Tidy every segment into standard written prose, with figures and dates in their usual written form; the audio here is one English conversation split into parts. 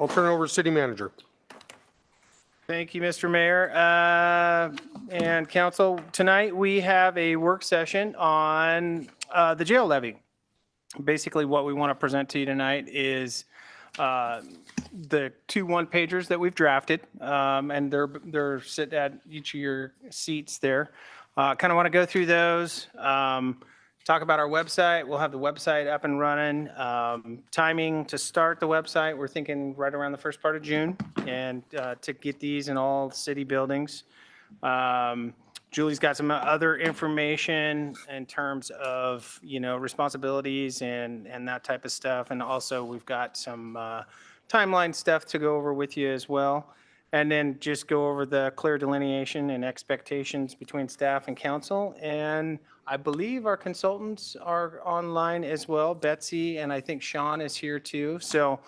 I'll turn it over to city manager. Thank you, Mr. Mayor and council. Tonight, we have a work session on the jail levy. Basically, what we want to present to you tonight is the 2 one-pagers that we've drafted, and they're sit at each of your seats there. Kind of want to go through those, talk about our website. We'll have the website up and running. Timing to start the website, we're thinking right around the first part of June, and to get these in all city buildings. Julie's got some other information in terms of, responsibilities and that type of stuff. And also we've got some timeline stuff to go over with you as well. And then just go over the clear delineation and expectations between staff and council. And I believe our consultants are online as well. Betsy and I think Sean is here too. So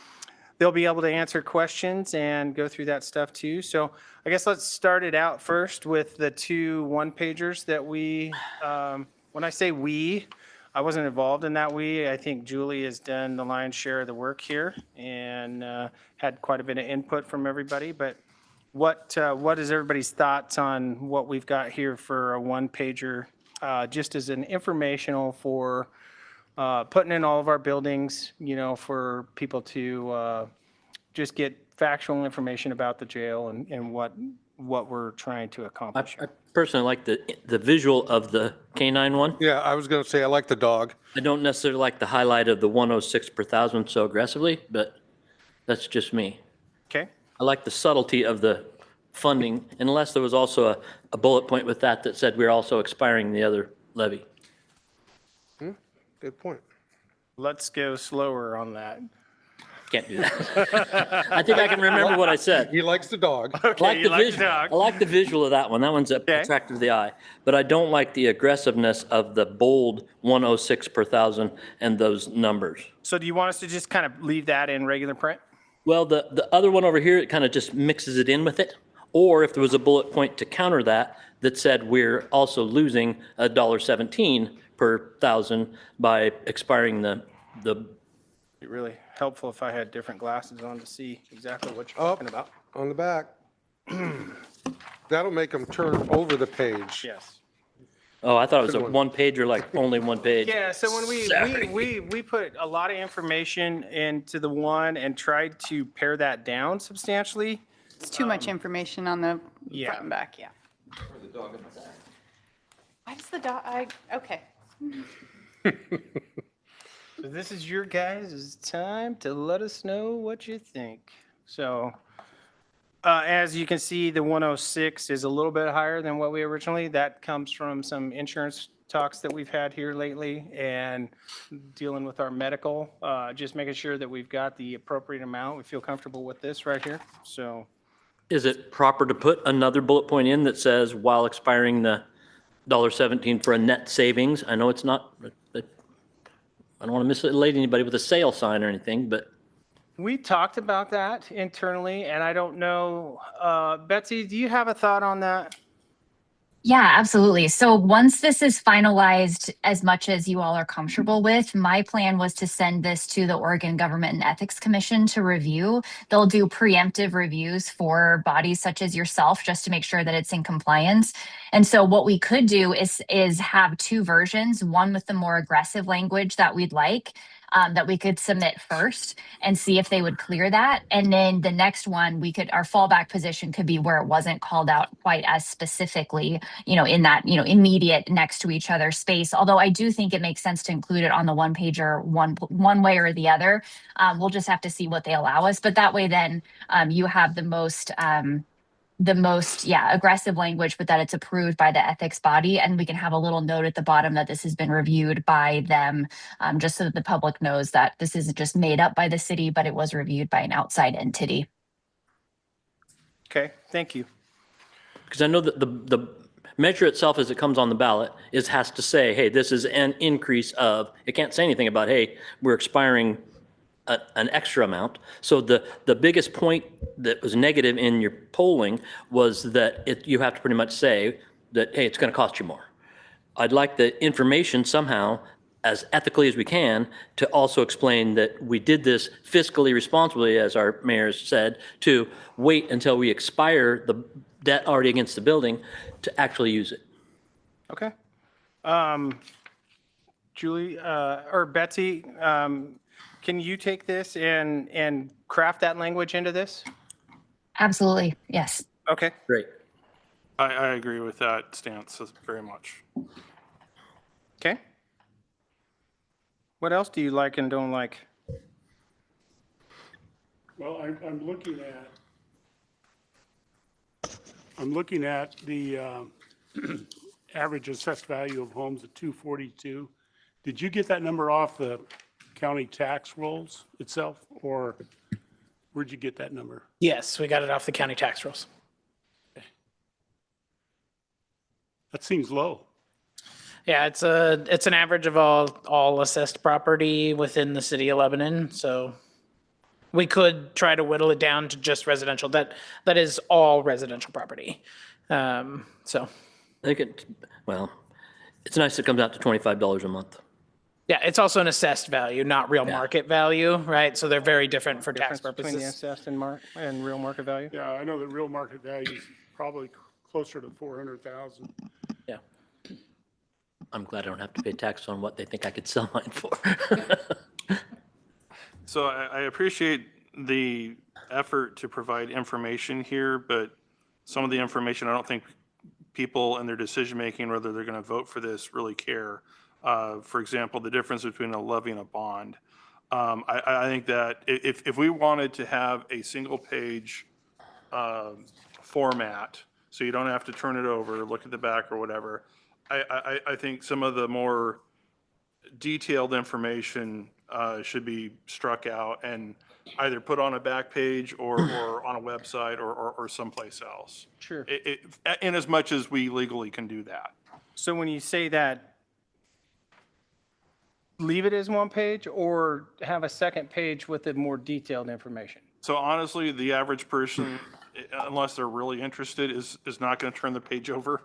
they'll be able to answer questions and go through that stuff too. So I guess let's start it out first with the 2 one-pagers that we, when I say we, I wasn't involved in that I think Julie has done the lion's share of the work here and had quite a bit of input from everybody. But what is everybody's thoughts on what we've got here for a one-pager, just as an informational for putting in all of our buildings, for people to just get factual information about the jail and what we're trying to accomplish. I personally like the visual of the canine one. Yeah, I was going to say I like the dog. I don't necessarily like the highlight of the 106 per thousand so aggressively, but that's just me. Okay. I like the subtlety of the funding, unless there was also a bullet point with that said we're also expiring the other levy. Good point. Let's go slower on that. Can't do that. I think I can remember what I said. He likes the dog. I like you the like the visual. dog. I like the visual of that one. That one's attractive to the eye. But I don't like the aggressiveness of the bold 106 per thousand and those numbers. So do you want us to just kind of leave that in regular print? Well, the other one over here, it kind of just mixes it in with it. Or if there was a bullet point to counter that said we're also losing $1.17 per thousand by expiring the. It'd be really helpful if I had different glasses on to see exactly what you're talking about. On the back. That'll make them turn over the page. Yes. Oh, I thought it was a Good one. one pager, like only one page. Yeah, so when Sorry. we put a lot of information into the one and tried to pare that down substantially. It's too much information on the yeah. front and back, yeah. Why does the dog, okay. So this is your guys' time to let us know what you think. So as you can see, the 106 is a little bit higher than what we originally. That comes from some insurance talks that we've had here lately and dealing with our medical, just making sure that we've got the appropriate amount. We feel comfortable with this right here. So Is it proper to put another bullet point in that says while expiring the $1.17 for a net savings? I know it's not, I don't want to mislead anybody with a sale sign or anything, but. we talked about that internally, and I don't know, Betsy, do you have a thought on that? Yeah, absolutely. So once this is finalized, as much as you all are comfortable with, my plan was to send this to the Oregon Government and Ethics Commission to review. They'll do preemptive reviews for bodies such as yourself, just to make sure that it's in compliance. And so what we could do is have 2 versions, one with the more aggressive language that we'd like, that we could submit first and see if they would clear that. And then the next one, our fallback position could be where it wasn't called out quite as specifically, in that, immediate next to each other space. Although I do think it makes sense to include it on the one pager, one way or the other. We'll just have to see what they allow us. But that way, then you have the most aggressive language, but that it's approved by the ethics body. And we can have a little note at the bottom that this has been reviewed by them, just so that the public knows that this isn't just made up by the city, but it was reviewed by an outside entity. Okay, thank you. Because I know that the measure itself as it comes on the ballot has to say, hey, this is an increase of, it can't say anything about, hey, we're expiring an extra amount. So the biggest point that was negative in your polling was that you have to pretty much say that, hey, it's going to cost you more. I'd like the information somehow as ethically as we can to also explain that we did this fiscally responsibly, as our mayor said, to wait until we expire the debt already against the building to actually use it. Okay. Julie, or Betsy, can you take this and craft that language into this? Absolutely. Yes. Okay. Great. I agree with that stance very much. Okay. What else do you like and don't like? Well, I'm looking at the average assessed value of homes at 242. Did you get that number off the county tax rolls itself, or where'd you get that number? Yes, we got it off the county tax rolls. That seems low. Yeah, it's an average of all assessed property within the city of Lebanon. So we could try to whittle it down to just residential. That is all residential property. So I think it's nice it comes out to $25 a month. yeah, it's also an assessed value, not real market value, right? So they're very different for tax Difference between the purposes. assessed and real market value? Yeah, I know the real market value is probably closer to 400,000. Yeah. I'm glad I don't have to pay tax on what they think I could sell mine for. So I appreciate the effort to provide information here, but some of the information, I don't think people in their decision-making, whether they're going to vote for this, really care. For example, the difference between a levy and a bond. I think that if we wanted to have a single-page format, so you don't have to turn it over, look at the back or whatever, I think some of the more detailed information should be struck out and either put on a back page or on a website or someplace else. Sure. In as much as we legally can do that. So when you say that, leave it as one page or have a second page with the more detailed information? So honestly, the average person, unless they're really interested, is not going to turn the page over.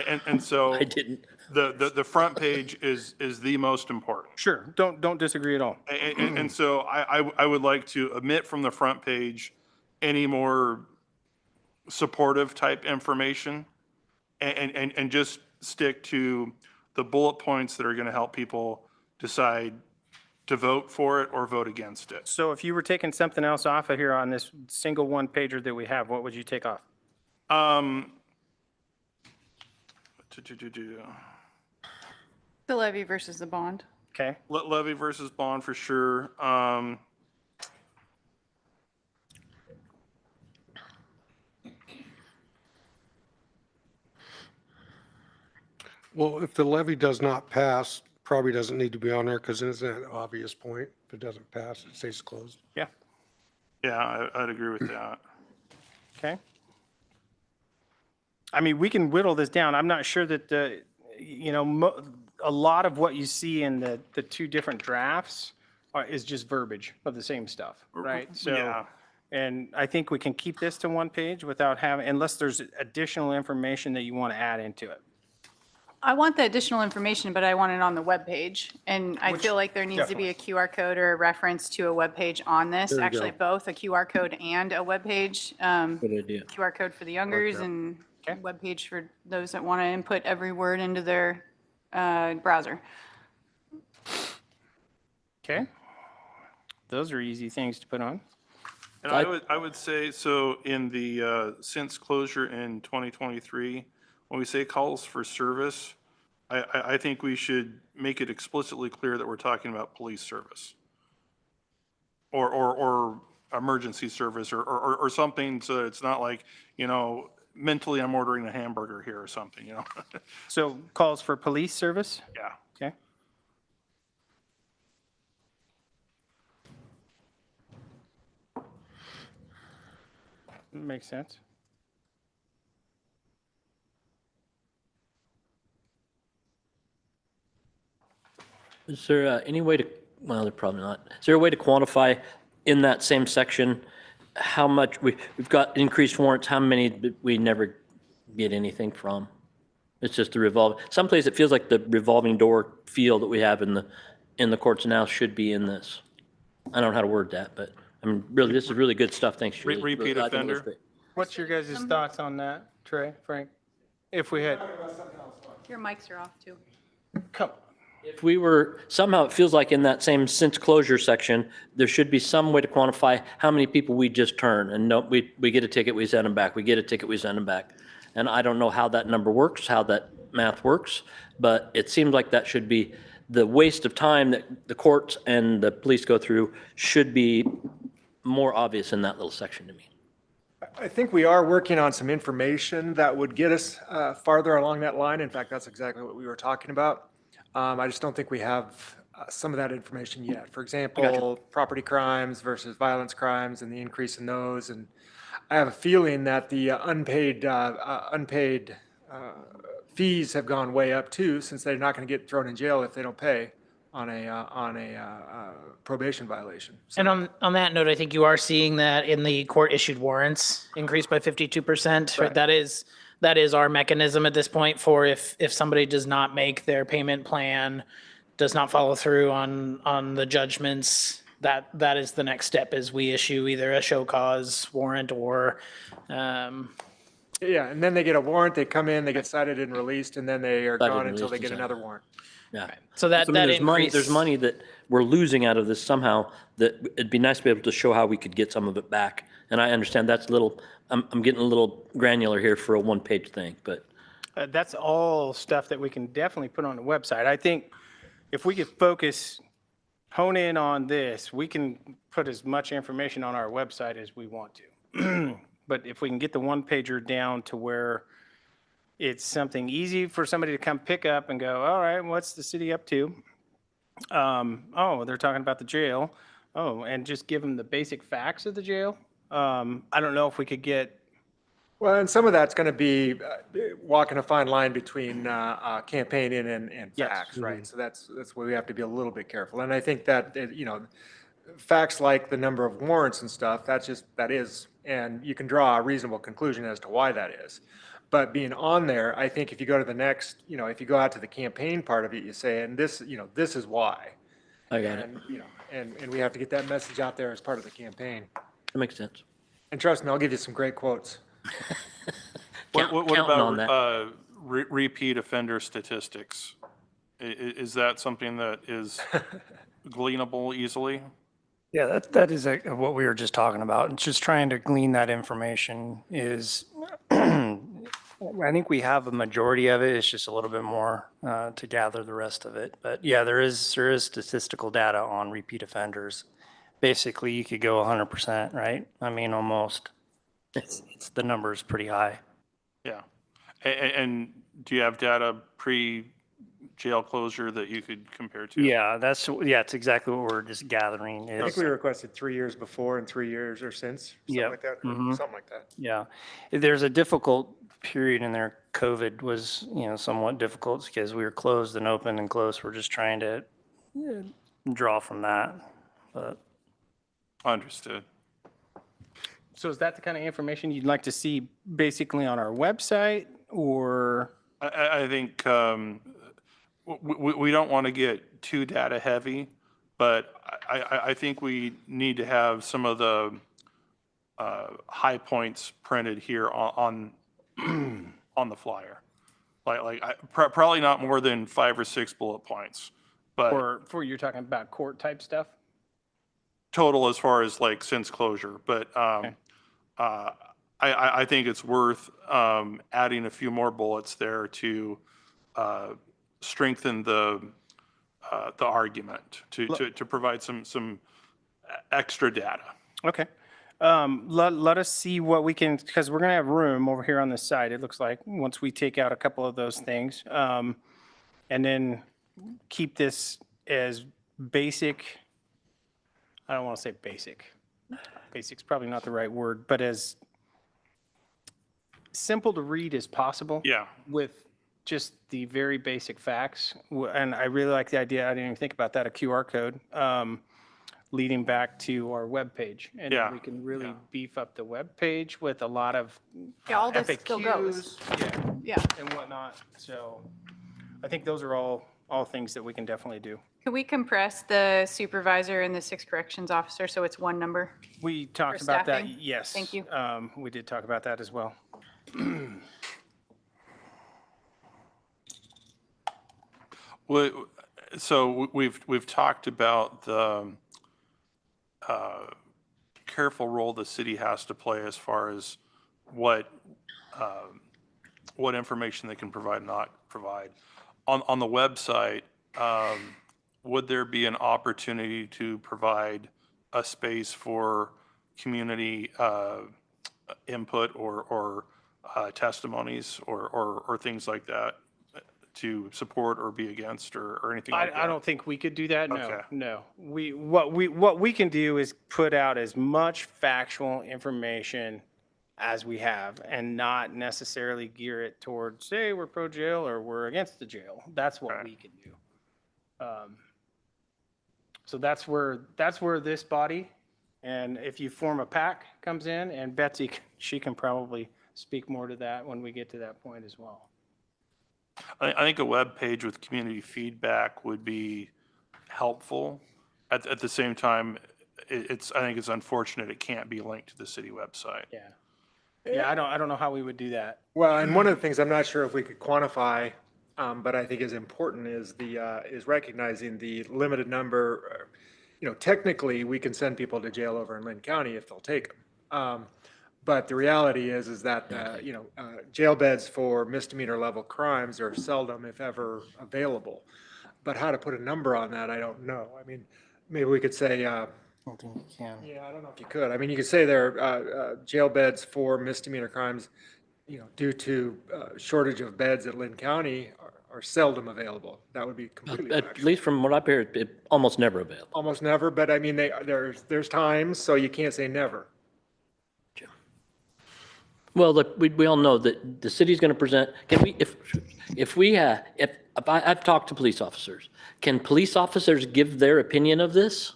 And so I didn't. the front page is the most important. Sure, don't disagree at all. And so I would like to omit from the front page any more supportive type information and just stick to the bullet points that are going to help people decide to vote for it or vote against it. So if you were taking something else off of here on this single one pager that we have, what would you take off? The levy versus the bond. Okay, Levy versus bond for sure. Well, if the levy does not pass, probably doesn't need to be on there because it's an obvious point. If it doesn't pass, it stays closed. yeah, Yeah, I'd agree with that. okay. I mean, we can whittle this down. I'm not sure that a lot of what you see in the two different drafts is just verbiage of the same stuff, right? So, Yeah. and I think we can keep this to one page without having, unless there's additional information that you want to add into it. I want the additional information, but I want it on the webpage. And I feel like there needs to be a QR code or a reference to a webpage on this. There you Actually, go. both a QR code and a webpage. Good idea. QR code for the youngers and Okay. webpage for those that want to input every word into their browser. Okay? Those are easy things to put on. And I would say, so in the, since closure in 2023, when we say calls for service, I think we should make it explicitly clear that we're talking about police service. Or emergency service or something, so it's not like, mentally I'm ordering a hamburger here or something, So calls for police service? Yeah. Okay. Makes sense. Is there any way to, well, there probably not. Is there a way to quantify in that same section how much we've got increased warrants, how many did we never get anything from? It's just the someplace it feels like the revolving door feel that we have in the courts now should be in this. I don't know how to word that, but I mean, really, this is really good stuff. Thanks, Julie. Repeat I think it was offender? great. What's your guys' thoughts on that, Trey, Frank? If we had, Your mics are off too. come, If we were, somehow it feels like in that same since closure section, there should be some way to quantify how many people we just turn. And no, we get a ticket, we send them back. We get a ticket, we send them back. And I don't know how that number works, how that math works, but it seems like that should be the waste of time that the courts and the police go through should be more obvious in that little section to me. I think we are working on some information that would get us farther along that line. In fact, that's exactly what we were talking about. I just don't think we have some of that information yet. For example, property crimes versus violence crimes and the increase in those. And I have a feeling that the unpaid fees have gone way up too, since they're not going to get thrown in jail if they don't pay on a probation violation. So- And on that note, I think you are seeing that in the court issued warrants increased by 52%. Right. That is our mechanism at this point for if somebody does not make their payment plan, does not follow through on the judgments, that is the next step is we issue either a show cause warrant or, Yeah, and then they get a warrant, they come in, they get cited and released, and then they are Cited gone and until they released get and another warrant. Yeah. so that, So, I mean, that there's money, increase. there's money that we're losing out of this somehow, that it'd be nice to be able to show how we could get some of it back. And I understand that's a little, I'm getting a little granular here for a one-page thing, but that's all stuff that we can definitely put on the website. I think if we could hone in on this, we can put as much information on our website as we want to. But if we can get the one pager down to where it's something easy for somebody to come pick up and go, all right, what's the city up to? Oh, they're talking about the jail. Oh, and just give them the basic facts of the jail. I don't know if we could get, Well, and some of that's going to be walking a fine line between campaigning and Yes. facts, right? So that's where we have to be a little bit careful. And I think that, facts like the number of warrants and stuff, that is, and you can draw a reasonable conclusion as to why that is. But being on there, I think if you go to the next, if you go out to the campaign part of it, you say, and this, this is why. I got it. And we have to get that message out there as part of the campaign. That makes sense. And trust me, I'll give you some great quotes. What Counting on that. about repeat offender statistics? Is that something that is gleanable easily? Yeah, that is what we were just talking about. It's just trying to glean that information is, I think we have a majority of it. It's just a little bit more to gather the rest of it. But yeah, there is statistical data on repeat offenders. Basically, you could go 100%, right? I mean, almost. It's the number is pretty high. Yeah. And do you have data pre-jail closure that you could compare to? Yeah, it's exactly what we're just gathering. I think we requested 3 years before and 3 years or since, something Yep. like that, Mhm. something like that. Yeah, there's a difficult period in there. COVID was, somewhat difficult because we were closed and open and closed. We're just trying to draw from that. But Understood. so is that the kind of information you'd like to see basically on our website or? I think we don't want to get too data heavy, but I think we need to have some of the high points printed here on the flyer. Probably not more than 5 or 6 bullet points, but Or you're talking about court type stuff? total as far as like since closure. But I think it's worth adding a few more bullets there to strengthen the argument, to provide some extra data. Okay. Let us see what we can, because we're going to have room over here on this side, it looks like, once we take out a couple of those things. And then keep this as basic. I don't want to say basic. Basic's probably not the right word, but as simple to read as possible. Yeah. With just the very basic facts. And I really like the idea, I didn't even think about that, a QR code. leading back to our webpage. And Yeah, we can really yeah. beef up the webpage with a lot of Yeah, all this still goes. FAQs, Yeah. and whatnot. So I think those are all things that we can definitely do. Can we compress the supervisor and the 6 corrections officer so it's one number? We talked For about that, staffing? yes. Thank you. We did talk about that as well. So we've talked about the careful role the city has to play as far as what information they can provide and not provide. On the website, would there be an opportunity to provide a space for community input or testimonies or things like that to support or be against or anything like that? I don't think we could do that. No, Okay. no. What we can do is put out as much factual information as we have and not necessarily gear it towards, say, we're pro jail or we're against the jail. That's what we can do. So that's where this body, and if you form a PAC, comes in, and Betsy, she can probably speak more to that when we get to that point as well. I think a web page with community feedback would be helpful. At the same time, I think it's unfortunate it can't be linked to the city website. Yeah. Yeah, I don't know how we would do that. Well, and one of the things I'm not sure if we could quantify, but I think is important is is recognizing the limited number. Technically, we can send people to jail over in Lynn County if they'll take them. But the reality is that jail beds for misdemeanor level crimes are seldom, if ever, available. But how to put a number on that, I don't know. I mean, maybe we could say. I don't think you can. Yeah, I don't know if you could. I mean, you could say there are jail beds for misdemeanor crimes, due to shortage of beds at Lynn County are seldom available. That would be completely At factual. least from what I've heard, it almost never available. Almost never, but I mean, there's times, so you can't say never. Well, look, we all know that the city's going to present, can we, I've talked to police officers. Can police officers give their opinion of this?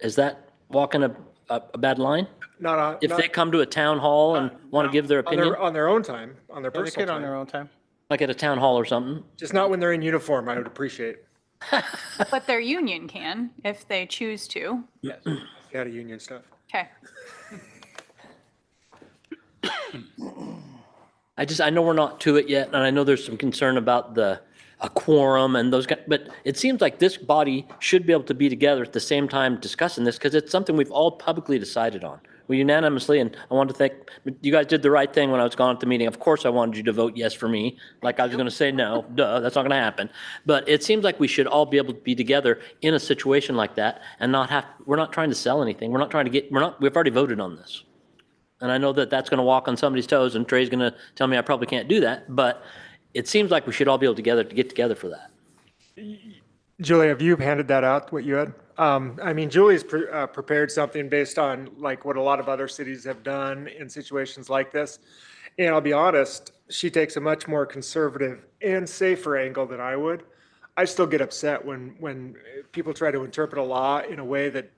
Is that walking a bad line? Not on. If they come to a town hall and want to give their opinion, On their own time, on their They personal could on their time. own time. like at a town hall or something? Just not when they're in uniform, I would appreciate. But their union can if they choose to. Out of union stuff. Okay. I know we're not to it yet, and I know there's some concern about a quorum and those guys, but it seems like this body should be able to be together at the same time discussing this, because it's something we've all publicly decided on. We unanimously, and I wanted to thank, you guys did the right thing when I was gone at the meeting. Of course, I wanted you to vote yes for me, like I was going to say no, duh, that's not going to happen. But it seems like we should all be able to be together in a situation like that and we're not trying to sell anything. We're not trying to we've already voted on this. And I know that that's going to walk on somebody's toes, and Trey's going to tell me I probably can't do that, but it seems like we should all be able to get together for that. Julie, have you handed that out, what you had? I mean, Julie's prepared something based on like what a lot of other cities have done in situations like this. And I'll be honest, she takes a much more conservative and safer angle than I would. I still get upset when people try to interpret a law in a way that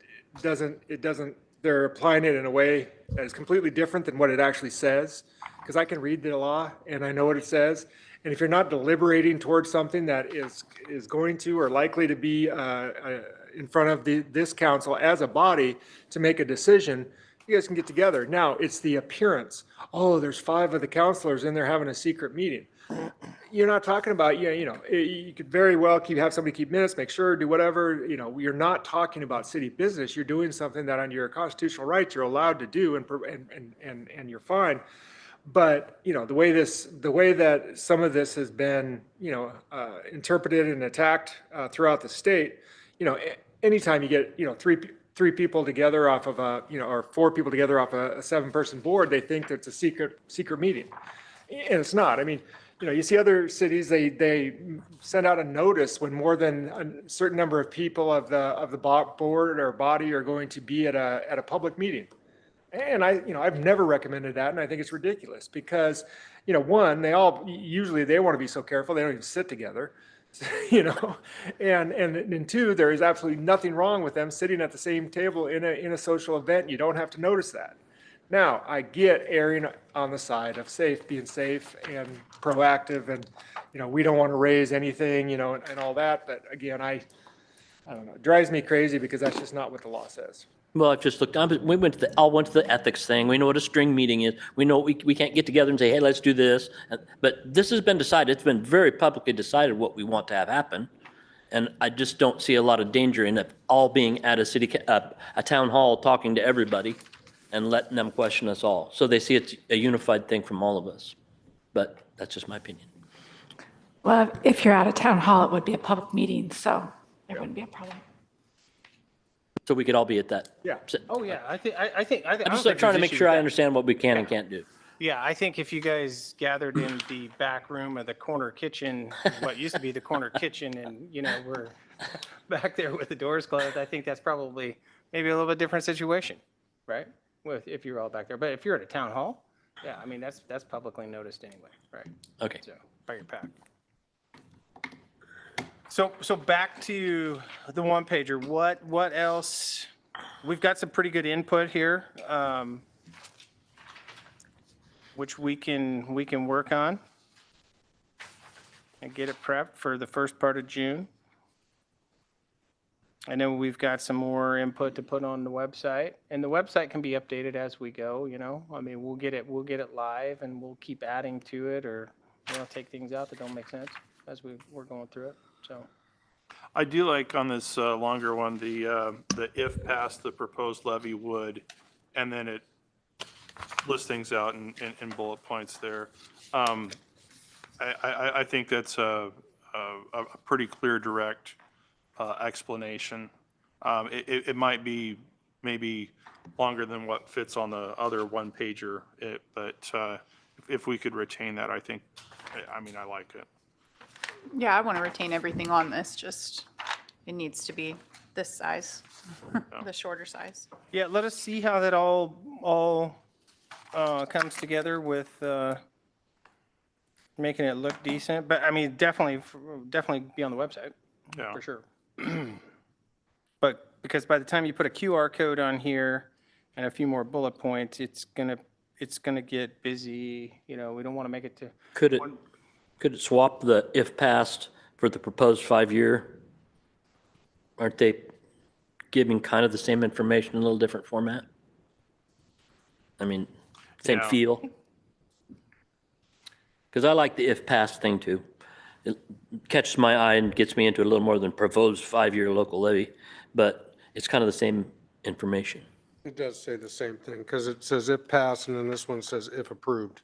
they're applying it in a way that is completely different than what it actually says. Because I can read the law and I know what it says. And if you're not deliberating towards something that is going to or likely to be in front of this council as a body to make a decision, you guys can get together. Now, it's the appearance. Oh, there's 5 of the councilors in there having a secret meeting. You're not talking about, you could very well have somebody keep minutes, make sure, do whatever, you're not talking about city business. You're doing something that under your constitutional rights, you're allowed to do and you're fine. But, the way that some of this has been, interpreted and attacked throughout the state, anytime you get, three people together off of or 4 people together off a 7-person board, they think that it's a secret meeting. And it's not. I mean, you see other cities, they send out a notice when more than a certain number of people of the board or body are going to be at a public meeting. And I've never recommended that, and I think it's ridiculous because, one, they want to be so careful, they don't even sit together. You know, and two, there is absolutely nothing wrong with them sitting at the same table in a social event. You don't have to notice that. Now, I get erring on the side of being safe and proactive, and, you know, we don't want to raise anything, you know, and all that, but again, I don't know, it drives me crazy because that's just not what the law says. Well, I've just looked, we went to the ethics thing. We know what a string meeting is. We know we can't get together and say, hey, let's do this. But this has been decided. It's been very publicly decided what we want to have happen. And I just don't see a lot of danger in it all being at a town hall, talking to everybody and letting them question us all. So they see it's a unified thing from all of us. But that's just my opinion. Well, if you're at a town hall, it would be a public meeting, so there wouldn't be a problem. So we could all be at that. Yeah. Oh, yeah, I think, I'm just trying to make sure I understand what we can and can't do. Yeah, I think if you guys gathered in the back room of the corner kitchen, what used to be the corner kitchen, and, you know, we're back there with the doors closed, I think that's probably maybe a little bit different situation, right? If you're all back there. But if you're at a town hall, yeah, I mean, that's publicly noticed anyway, right? Okay. So, by your pack. So back to the one pager, what else? We've got some pretty good input here, which we can work on and get it prepped for the first part of June. I know we've got some more input to put on the website, and the website can be updated as we go, you know? I mean, we'll get it live, and we'll keep adding to it, or, you know, take things out that don't make sense as we're going through it, so. I do like on this longer one, the if passed, the proposed levy would, and then it lists things out in bullet points there. I think that's a pretty clear, direct explanation. It might be maybe longer than what fits on the other one pager, but if we could retain that, I mean, I like it. Yeah, I want to retain everything on this, just it needs to be this size, the shorter size. Yeah, let us see how that all comes together with making it look decent. But I mean, definitely be on the website, Yeah. for sure. But because by the time you put a QR code on here and a few more bullet points, it's gonna get busy. You know, we don't want to make it to. Could it swap the if passed for the proposed 5-year? Aren't they giving kind of the same information in a little different format? I mean, same Yeah. feel? Because I like the if passed thing too. It catches my eye and gets me into a little more than proposed 5-year local levy, but it's kind of the same information. It does say the same thing, because it says if passed, and then this one says if approved.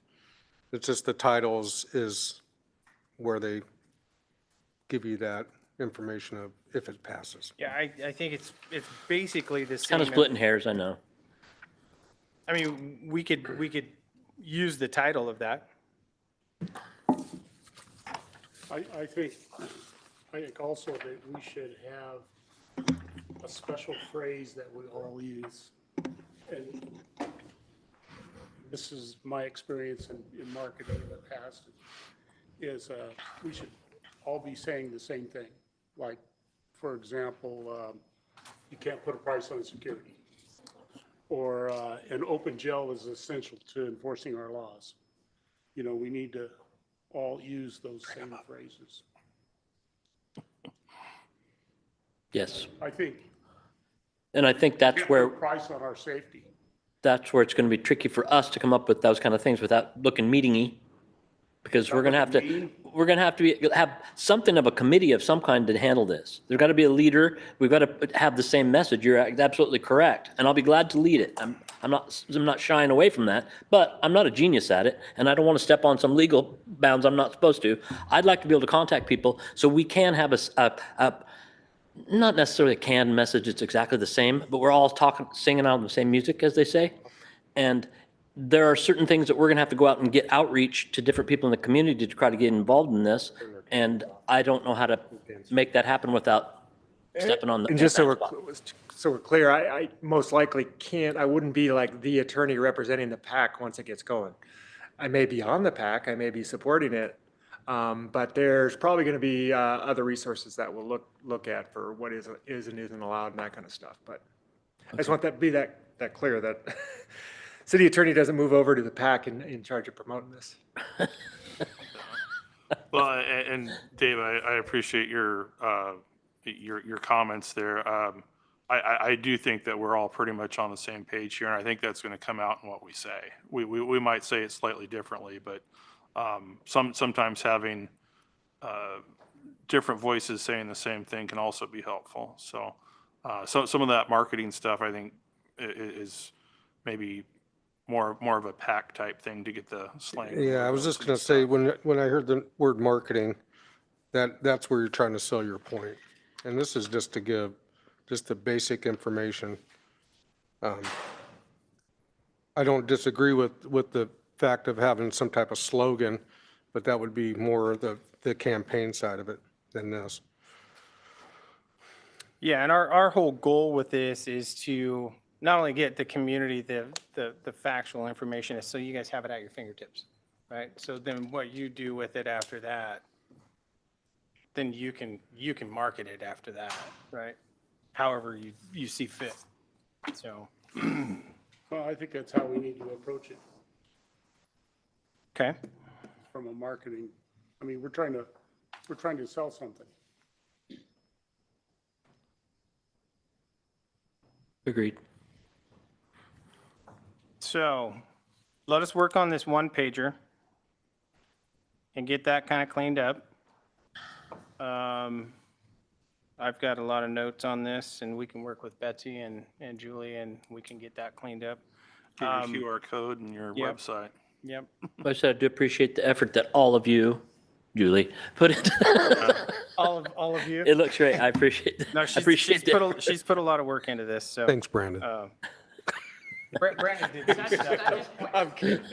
It's just the titles is where they give you that information of if it passes. Yeah, I think it's basically the same. Kind of splitting hairs, I know. I mean, we could use the title of that. I think also that we should have a special phrase that we all use. And this is my experience in marketing in the past, is we should all be saying the same thing. Like, for example, you can't put a price on security. Or an open jail is essential to enforcing our laws. You know, we need to all use those same phrases. Yes. I think. And I think that's Can't where, put a price on our safety. that's where it's going to be tricky for us to come up with those kind of things without looking meeting-y. Because we're going to have to have something of a committee of some kind to handle this. There's got to be a leader. We've got to have the same message. You're absolutely correct. And I'll be glad to lead it. I'm not shying away from that, but I'm not a genius at it. And I don't want to step on some legal bounds I'm not supposed to. I'd like to be able to contact people so we can have not necessarily a canned message. It's exactly the same, but we're all singing out the same music, as they say. And there are certain things that we're going to have to go out and get outreach to different people in the community to try to get involved in this. And I don't know how to make that happen without stepping on the. And just so we're clear, I most likely I wouldn't be like the attorney representing the PAC once it gets going. I may be on the PAC, I may be supporting it, But there's probably going to be other resources that we'll look at for what is and isn't allowed and that kind of stuff. But I just want that to be that clear that city attorney doesn't move over to the PAC in charge of promoting this. Well, and Dave, I appreciate your comments there. I do think that we're all pretty much on the same page here, and I think that's going to come out in what we say. We might say it slightly differently, but sometimes having different voices saying the same thing can also be helpful. So some of that marketing stuff, I think, is maybe more of a pack type thing to get the slang. Yeah, I was just going to say, when I heard the word marketing, that's where you're trying to sell your point. And this is just to give just the basic information. I don't disagree with the fact of having some type of slogan, but that would be more the campaign side of it than this. Yeah, and our whole goal with this is to not only get the community the factual information, is so you guys have it at your fingertips, right? So then what you do with it after that, then you can market it after that, right? However you see fit. So, Well, I think that's how we need to approach it okay. from a marketing. I mean, we're trying to sell something. Agreed. So let us work on this one pager and get that kind of cleaned up. I've got a lot of notes on this, and we can work with Betsy and Julie, and we can get that cleaned up. Give your QR code and your Yep. website. Yep. I said I do appreciate the effort that all of you, Julie, put into. All of you. It looks great. I appreciate that. No, I appreciate that. she's put a lot of work into this, so. Thanks, Brandon. Brandon did some stuff. I'm kidding.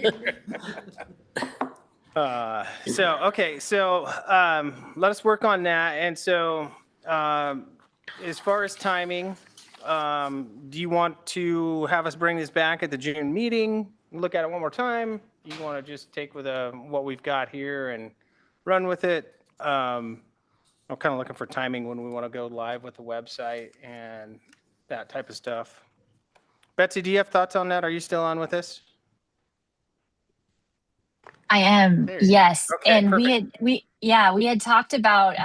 So let us work on that. And so, as far as timing, do you want to have us bring this back at the June meeting? Look at it one more time? You want to just take with what we've got here and run with it? I'm kind of looking for timing when we want to go live with the website and that type of stuff. Betsy, do you have thoughts on that? Are you still on with this? I am, There you go. yes. Okay, And perfect. we had talked about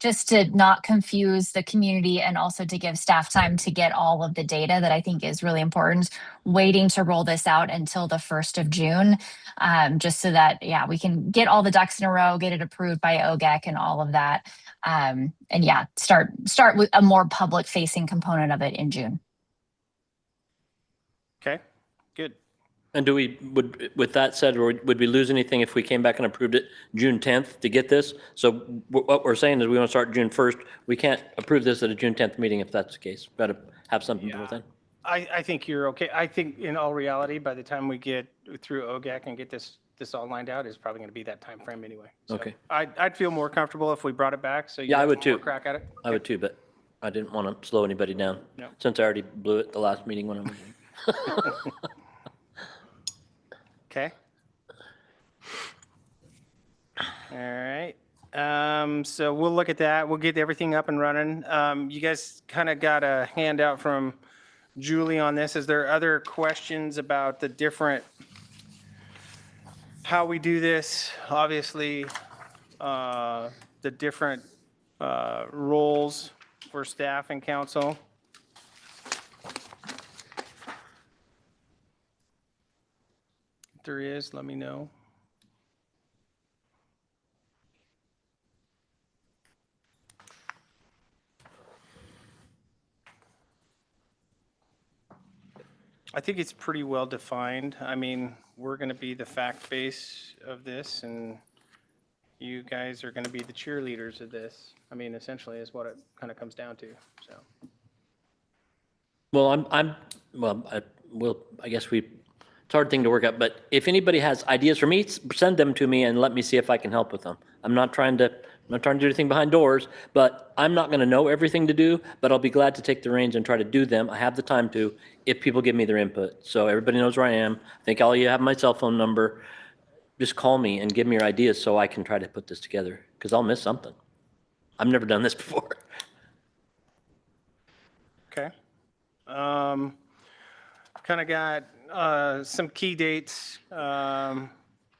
just to not confuse the community and also to give staff time to get all of the data that I think is really important, waiting to roll this out until the 1st of June, just so that, we can get all the ducks in a row, get it approved by OGEC and all of that. And start with a more public facing component of it in June. Okay, good. And with that said, would we lose anything if we came back and approved it June 10th to get this? So what we're saying is we want to start June 1st. We can't approve this at a June 10th meeting if that's the case. Got to have something before then. I think you're okay. I think in all reality, by the time we get through OGEC and get this all lined out, it's probably going to be that time frame anyway. So Okay. I'd feel more comfortable if we brought it back. So you Yeah, I have would one more too. crack at it. I would too, but I didn't want to slow anybody down. No. Since I already blew it the last meeting when I was. Okay. All right. So we'll look at that. We'll get everything up and running. You guys kind of got a handout from Julie on this. Is there other questions about the different, how we do this? Obviously, the different roles for staff and council. If there is, let me know. I think it's pretty well defined. I mean, we're going to be the fact base of this, and you guys are going to be the cheerleaders of this. I mean, essentially is what it kind of comes down to, so. Well, I guess it's a hard thing to work out, but if anybody has ideas for me, send them to me and let me see if I can help with them. I'm not trying to do anything behind doors, but I'm not going to know everything to do, but I'll be glad to take the reins and try to do them. I have the time to, if people give me their input. So everybody knows where I am. I think all you have my cell phone number. just call me and give me your ideas so I can try to put this together, because I'll miss something. I've never done this before. Okay. Kind of got some key dates.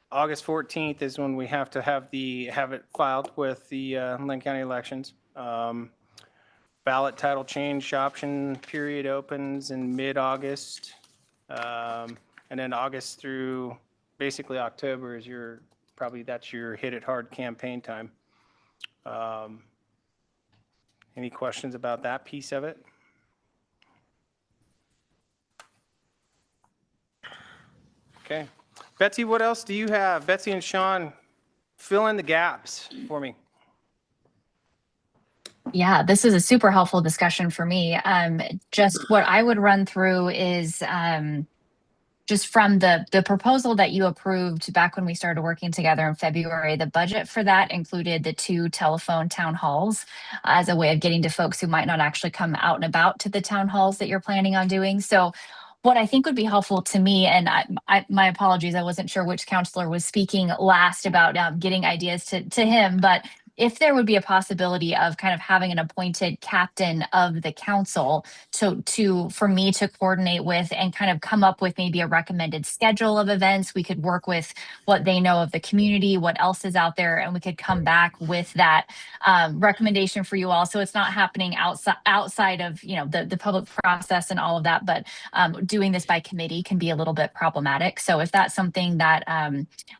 August 14th is when we have to have it filed with the Lynn County elections. Ballot title change option period opens in mid-August. And then August through basically October is that's your hit it hard campaign time. Any questions about that piece of it? Okay. Betsy, what else do you have? Betsy and Sean, fill in the gaps for me. Yeah, this is a super helpful discussion for me. Just what I would run through is just from the proposal that you approved back when we started working together in February. The budget for that included the 2 telephone town halls as a way of getting to folks who might not actually come out and about to the town halls that you're planning on doing. So what I think would be helpful to me, and my apologies, I wasn't sure which counselor was speaking last about getting ideas to him, but if there would be a possibility of kind of having an appointed captain of the council for me to coordinate with and kind of come up with maybe a recommended schedule of events, we could work with what they know of the community, what else is out there, and we could come back with that recommendation for you all. So it's not happening outside of the public process and all of that, but doing this by committee can be a little bit problematic. So if that's something that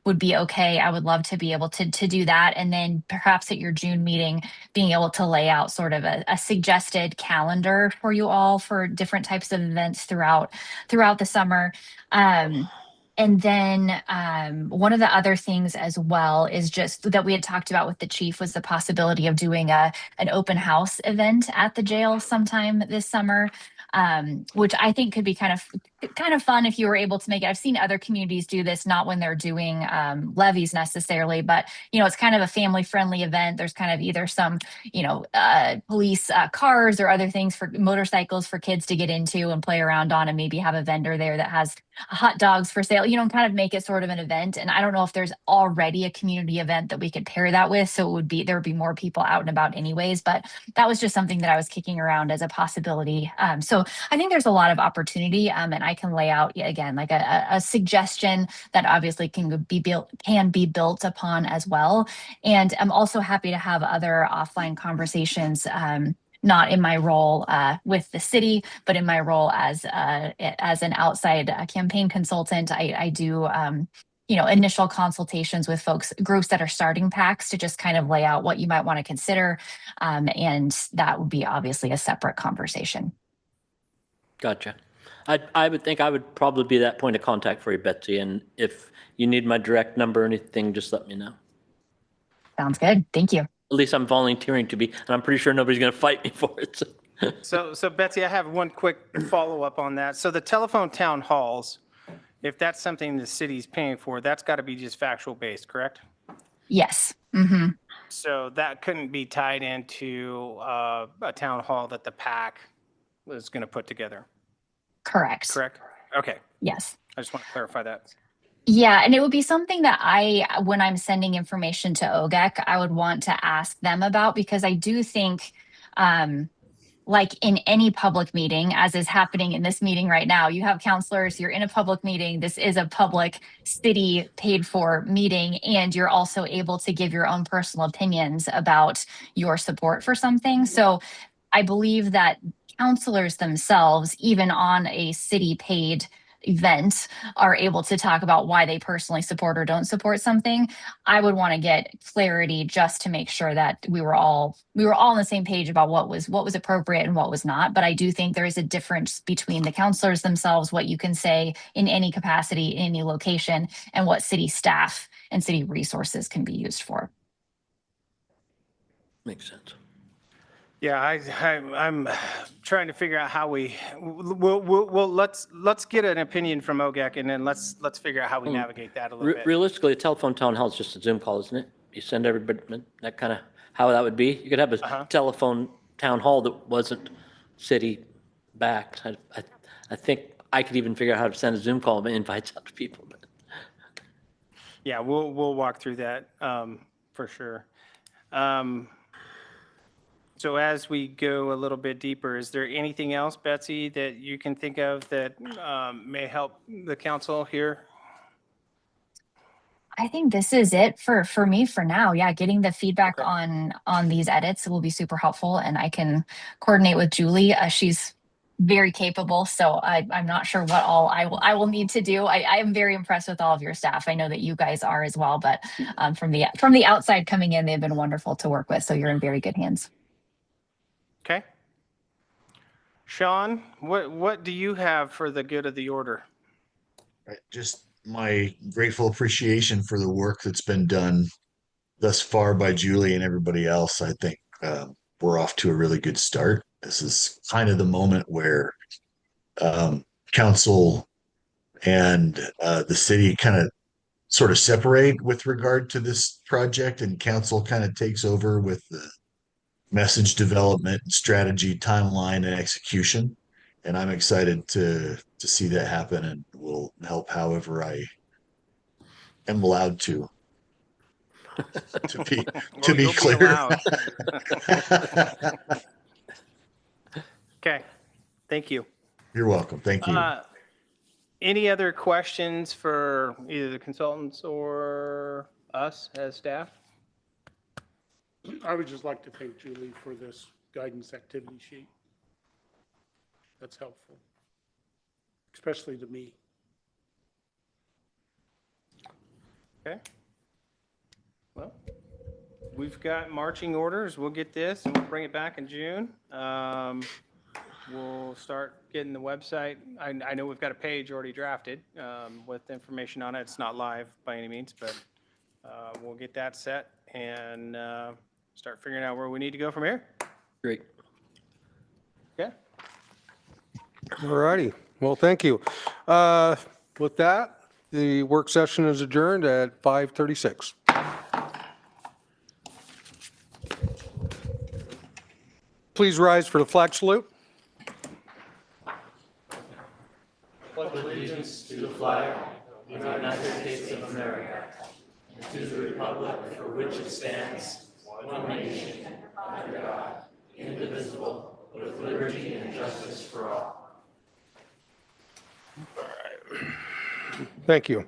would be okay, I would love to be able to do that. And then perhaps at your June meeting, being able to lay out sort of a suggested calendar for you all for different types of events throughout the summer. And then one of the other things as well is just that we had talked about with the chief was the possibility of doing an open house event at the jail sometime this summer. Which I think could be kind of fun if you were able to make it. I've seen other communities do this, not when they're doing levies necessarily, but it's kind of a family friendly event. There's kind of either some police cars or other things for motorcycles for kids to get into and play around on, and maybe have a vendor there that has hot dogs for sale, and kind of make it sort of an event. And I don't know if there's already a community event that we could pair that with, so there would be more people out and about anyways, but that was just something that I was kicking around as a possibility. So I think there's a lot of opportunity, and I can lay out again like a suggestion that obviously can be built upon as well. And I'm also happy to have other offline conversations, not in my role with the city, but in my role as an outside campaign consultant. I do initial consultations with groups that are starting PACs to just kind of lay out what you might want to consider. And that would be obviously a separate conversation. Gotcha. I would think I would probably be that point of contact for you, Betsy. And if you need my direct number or anything, just let me know. Sounds good. Thank you. At least I'm volunteering to be, and I'm pretty sure nobody's going to fight me for it. So Betsy, I have one quick follow-up on that. So the telephone town halls, if that's something the city's paying for, that's got to be just factual based, correct? Yes. Mm-hmm. So that couldn't be tied into a town hall that the PAC was going to put together. Correct. Okay. Yes. I just want to clarify that. Yeah, and it would be something that when I'm sending information to OGEC, I would want to ask them about, because I do think, like in any public meeting, as is happening in this meeting right now, you have counselors, you're in a public meeting, this is a public city paid for meeting, and you're also able to give your own personal opinions about your support for something. So I believe that counselors themselves, even on a city paid event, are able to talk about why they personally support or don't support something. I would want to get clarity just to make sure that we were all on the same page about what was appropriate and what was not. But I do think there is a difference between the counselors themselves, what you can say in any capacity, in any location, and what city staff and city resources can be used for. Makes sense. Yeah, I'm trying to figure out how let's get an opinion from OGEC, and then let's figure out how we navigate that a little bit. Realistically, a telephone town hall is just a Zoom call, isn't it? You send everybody, that kind of how that would be. You could have a telephone town hall that wasn't city backed. I think I could even figure out how to send a Zoom call and invites out to people. Yeah, we'll walk through that for sure. So as we go a little bit deeper, is there anything else, Betsy, that you can think of that may help the council here? I think this is it for me for now. Yeah, getting the feedback Okay. on these edits will be super helpful, and I can coordinate with Julie. She's very capable, so I'm not sure what all I will need to do. I am very impressed with all of your staff. I know that you guys are as well, but from the outside coming in, they've been wonderful to work with. So you're in very good hands. Okay. Sean, what do you have for the good of the order? Just my grateful appreciation for the work that's been done thus far by Julie and everybody else. I think we're off to a really good start. This is kind of the moment where council and the city kind of sort of separate with regard to this project, and council kind of takes over with the message development, strategy, timeline, and execution. And I'm excited to see that happen, and will help however I am allowed to. To be You'll clear. allowed. Okay, thank you. You're welcome. Thank you. Any other questions for either the consultants or us as staff? I would just like to thank Julie for this guidance activity sheet. That's helpful, especially to me. Okay. Well, we've got marching orders. We'll get this and we'll bring it back in June. We'll start getting the website. I know we've got a page already drafted with information on it. It's not live by any means, but we'll get that set and start figuring out where we need to go from here. Great. Okay. All righty. Well, thank you. With that, the work session is adjourned at 5:36. Please rise for the flag salute. Thank you.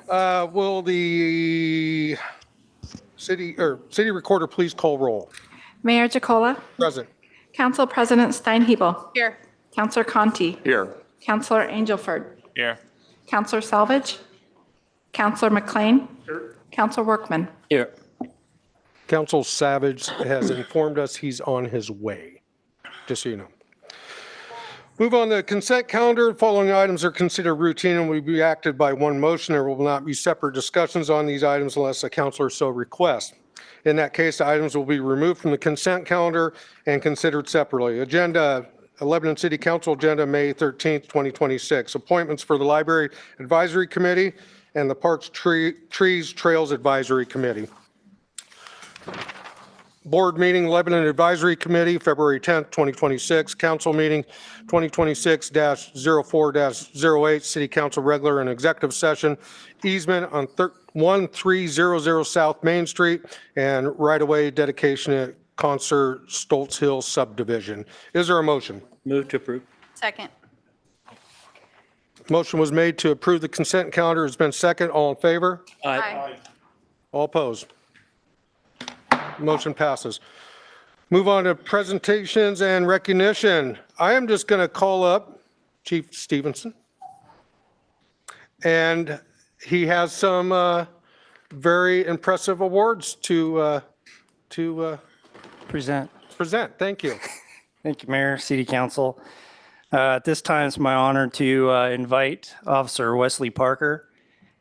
Will the city recorder please call roll? Mayor Jacola, Present. Council President Steinhebel, Here. Councilor Conti, Here. Councilor Angelford, Here. Councilor Salvage, Councilor McLean, Councilor Workman. Here. Council Savage has informed us he's on his way, just so you know. Move on to the consent calendar. The following items are considered routine and will be acted by one motion. There will not be separate discussions on these items unless a councilor so requests. In that case, the items will be removed from the consent calendar and considered separately. Agenda, Lebanon City Council Agenda, May 13th, 2026. Appointments for the Library Advisory Committee and the Parks, Trees, Trails Advisory Committee. Board meeting, Lebanon Advisory Committee, February 10th, 2026. Council meeting, 2026-04-08, City Council regular and executive session, easement on 1300 South Main Street, and right-of-way dedication at Concert Stoltz Hill subdivision. Is there a motion? Move to approve. Second. Motion was made to approve the consent calendar. Has been second. All in favor? Aye. All opposed? Motion passes. Move on to presentations and recognition. I am just going to call up Chief Stevenson. And he has some very impressive awards to Present. present. Thank you. Thank you, Mayor, City Council. At this time, it's my honor to invite Officer Wesley Parker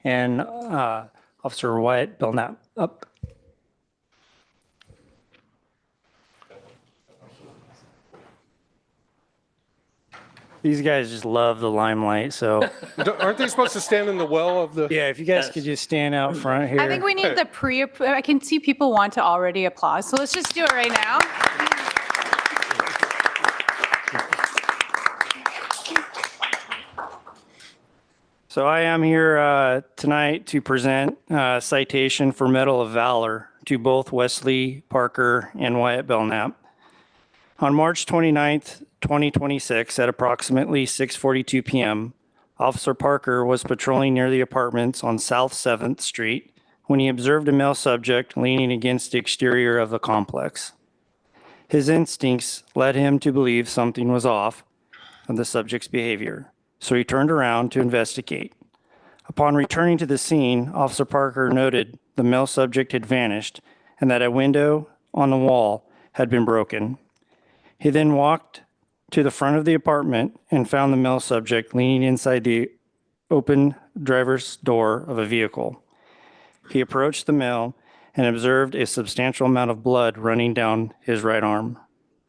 and Officer Wyatt Belknap up. These guys just love the limelight, so Aren't they supposed to stand in the well of the? yeah, if you guys could just stand out front here. I think we need the I can see people want to already applaud, so let's just do it right now. So I am here tonight to present a citation for Medal of Valor to both Wesley Parker and Wyatt Belknap. On March 29th, 2026, at approximately 6:42 p.m., Officer Parker was patrolling near the apartments on South 7th Street when he observed a male subject leaning against the exterior of the complex. His instincts led him to believe something was off of the subject's behavior, so he turned around to investigate. Upon returning to the scene, Officer Parker noted the male subject had vanished and that a window on the wall had been broken. He then walked to the front of the apartment and found the male subject leaning inside the open driver's door of a vehicle. He approached the male and observed a substantial amount of blood running down his right arm,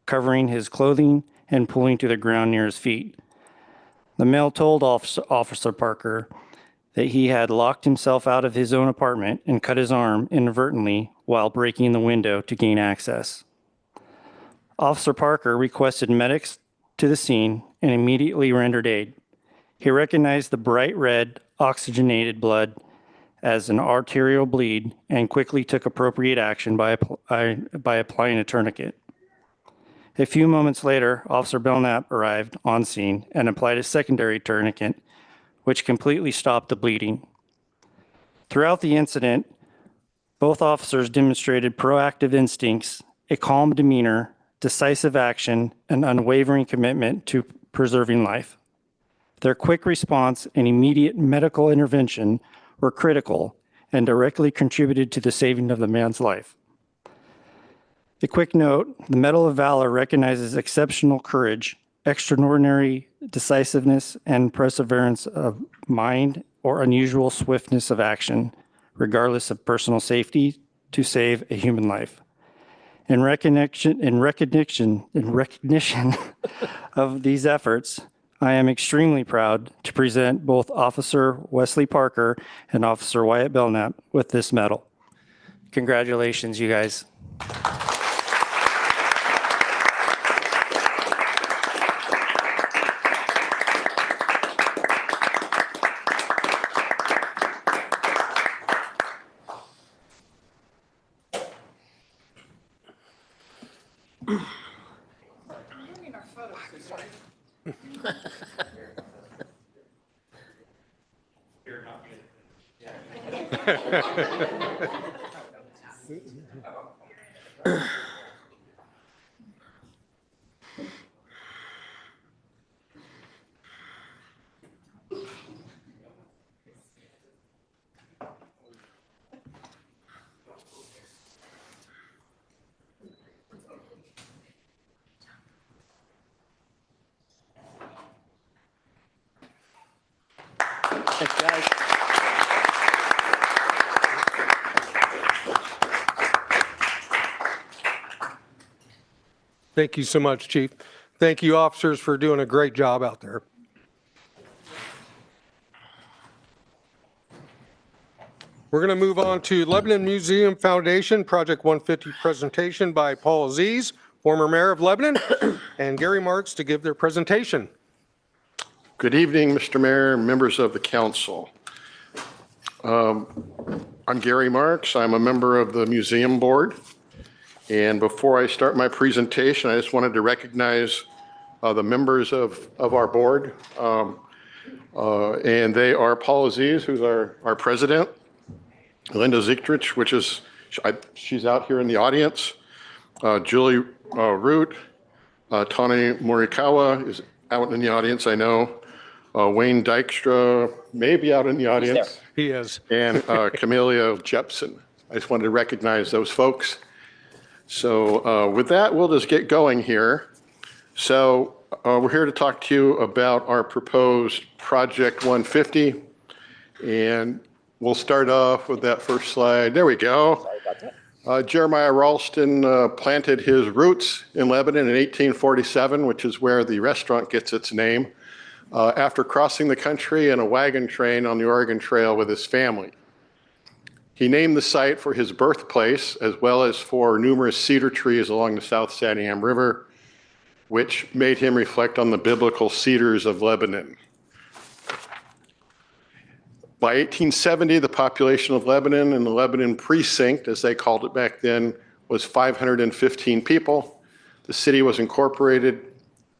covering his clothing and pooling to the ground near his feet. The male told Officer Parker that he had locked himself out of his own apartment and cut his arm inadvertently while breaking the window to gain access. Officer Parker requested medics to the scene and immediately rendered aid. He recognized the bright red oxygenated blood as an arterial bleed and quickly took appropriate action by applying a tourniquet. A few moments later, Officer Belknap arrived on scene and applied a secondary tourniquet, which completely stopped the bleeding. Throughout the incident, both officers demonstrated proactive instincts, a calm demeanor, decisive action, and unwavering commitment to preserving life. Their quick response and immediate medical intervention were critical and directly contributed to the saving of the man's life. A quick note, the Medal of Valor recognizes exceptional courage, extraordinary decisiveness, and perseverance of mind or unusual swiftness of action, regardless of personal safety, to save a human life. In recognition of these efforts, I am extremely proud to present both Officer Wesley Parker and Officer Wyatt Belknap with this medal. Congratulations, you guys. Thanks, guys. Thank you so much, Chief. Thank you, officers, for doing a great job out there. We're going to move on to Lebanon Museum Foundation Project 150 presentation by Paul Aziz, former mayor of Lebanon, and Gary Marks to give their presentation. Good evening, Mr. Mayor and members of the council. I'm Gary Marks. I'm a member of the museum board. And before I start my presentation, I just wanted to recognize the members of our board. And they are Paul Aziz, who's our president, Linda Zichtrich, she's out here in the audience, Julie Root, Tani Morikawa is out in the audience, I know. Wayne Dykstra may be out in the audience. He is. And Camelia Jepson. I just wanted to recognize those folks. So with that, we'll just get going here. So we're here to talk to you about our proposed Project 150. And we'll start off with that first slide. There we go. Jeremiah Ralston planted his roots in Lebanon in 1847, which is where the restaurant gets its name, after crossing the country in a wagon train on the Oregon Trail with his family. He named the site for his birthplace, as well as for numerous cedar trees along the South Santiam River, which made him reflect on the biblical cedars of Lebanon. By 1870, the population of Lebanon and the Lebanon precinct, as they called it back then, was 515 people. The city was incorporated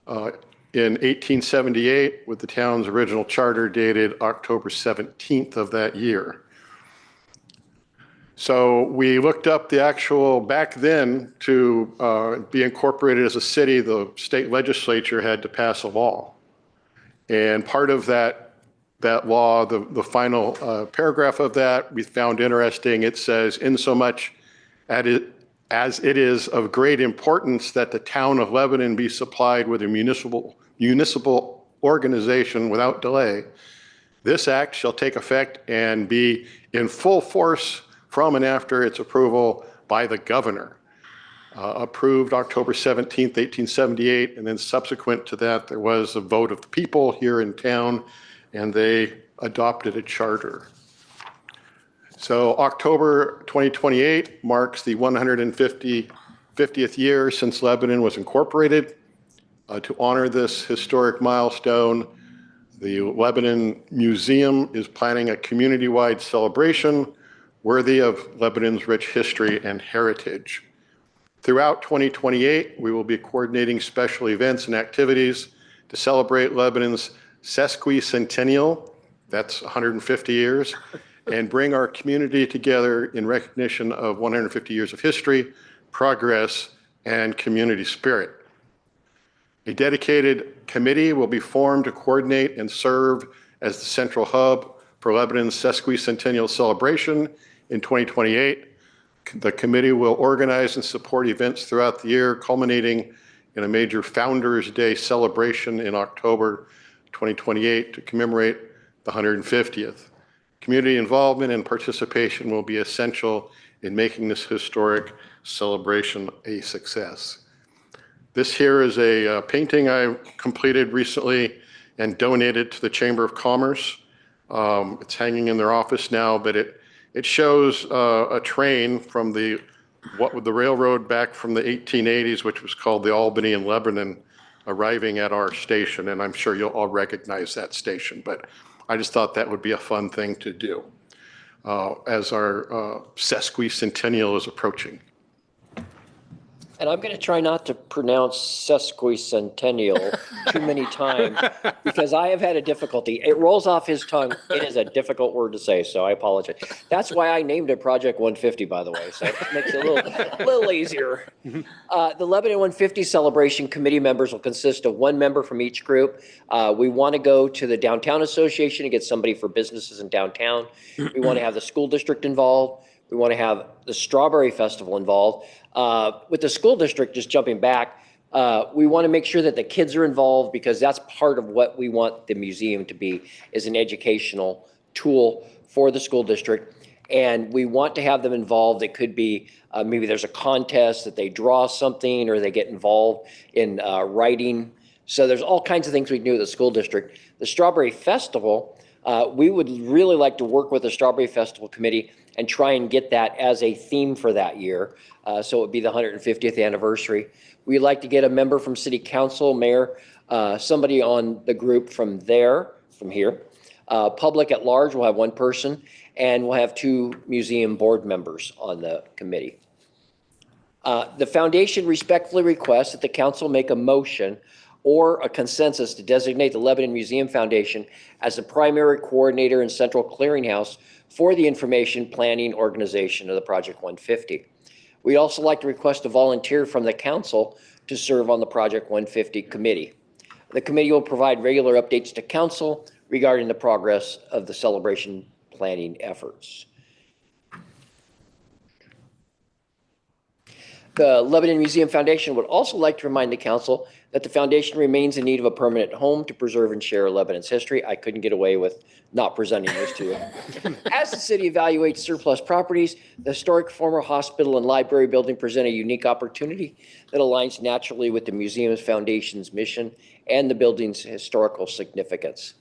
in 1878 with the town's original charter dated October 17th of that year. So we looked up the actual, back then, to be incorporated as a city, the state legislature had to pass a law. And part of that law, the final paragraph of that, we found interesting. It says, insomuch as it is of great importance that the town of Lebanon be supplied with a municipal organization without delay, this act shall take effect and be in full force from and after its approval by the governor. Approved October 17th, 1878, and then subsequent to that, there was a vote of the people here in town, and they adopted a charter. So October 2028 marks the 150th year since Lebanon was incorporated. To honor this historic milestone, the Lebanon Museum is planning a community-wide celebration worthy of Lebanon's rich history and heritage. Throughout 2028, we will be coordinating special events and activities to celebrate Lebanon's sesquicentennial, that's 150 years, and bring our community together in recognition of 150 years of history, progress, and community spirit. A dedicated committee will be formed to coordinate and serve as the central hub for Lebanon's sesquicentennial celebration in 2028. The committee will organize and support events throughout the year, culminating in a major Founders Day celebration in October 2028 to commemorate the 150th. Community involvement and participation will be essential in making this historic celebration a success. This here is a painting I completed recently and donated to the Chamber of Commerce. It's hanging in their office now, but it shows a train from the railroad back from the 1880s, which was called the Albany and Lebanon, arriving at our station. And I'm sure you'll all recognize that station, but I just thought that would be a fun thing to do as our sesquicentennial is approaching. And I'm going to try not to pronounce sesquicentennial too many times because I have had a difficulty. It rolls off his tongue. It is a difficult word to say, so I apologize. That's why I named it Project 150, by the way, so it makes it a little easier. The Lebanon 150 celebration committee members will consist of one member from each group. We want to go to the Downtown Association and get somebody for businesses in downtown. We want to have the school district involved. We want to have the Strawberry Festival involved. With the school district, just jumping back, we want to make sure that the kids are involved because that's part of what we want the museum to be, is an educational tool for the school district. And we want to have them involved. It could be maybe there's a contest that they draw something or they get involved in writing. So there's all kinds of things we can do with the school district. The Strawberry Festival, we would really like to work with the Strawberry Festival Committee and try and get that as a theme for that year. So it would be the 150th anniversary. We'd like to get a member from City Council, Mayor, somebody on the group from here. Public at large, we'll have one person, and we'll have 2 museum board members on the committee. The foundation respectfully requests that the council make a motion or a consensus to designate the Lebanon Museum Foundation as the primary coordinator and central clearinghouse for the information planning organization of the Project 150. We'd also like to request a volunteer from the council to serve on the Project 150 committee. The committee will provide regular updates to council regarding the progress of the celebration planning efforts. The Lebanon Museum Foundation would also like to remind the council that the foundation remains in need of a permanent home to preserve and share Lebanon's history. I couldn't get away with not presenting this to you. As the city evaluates surplus properties, the historic former hospital and library building present a unique opportunity that aligns naturally with the museum's foundation's mission and the building's historical significance.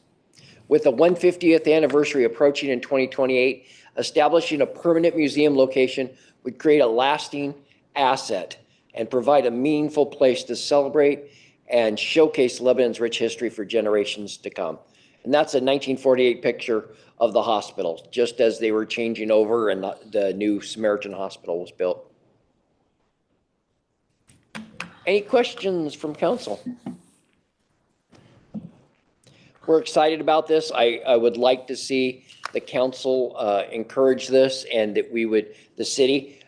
With the 150th anniversary approaching in 2028, establishing a permanent museum location would create a lasting asset and provide a meaningful place to celebrate and showcase Lebanon's rich history for generations to come. And that's a 1948 picture of the hospital, just as they were changing over and the new Samaritan Hospital was built. Any questions from council? We're excited about this. I would like to see the council encourage this, and that the city,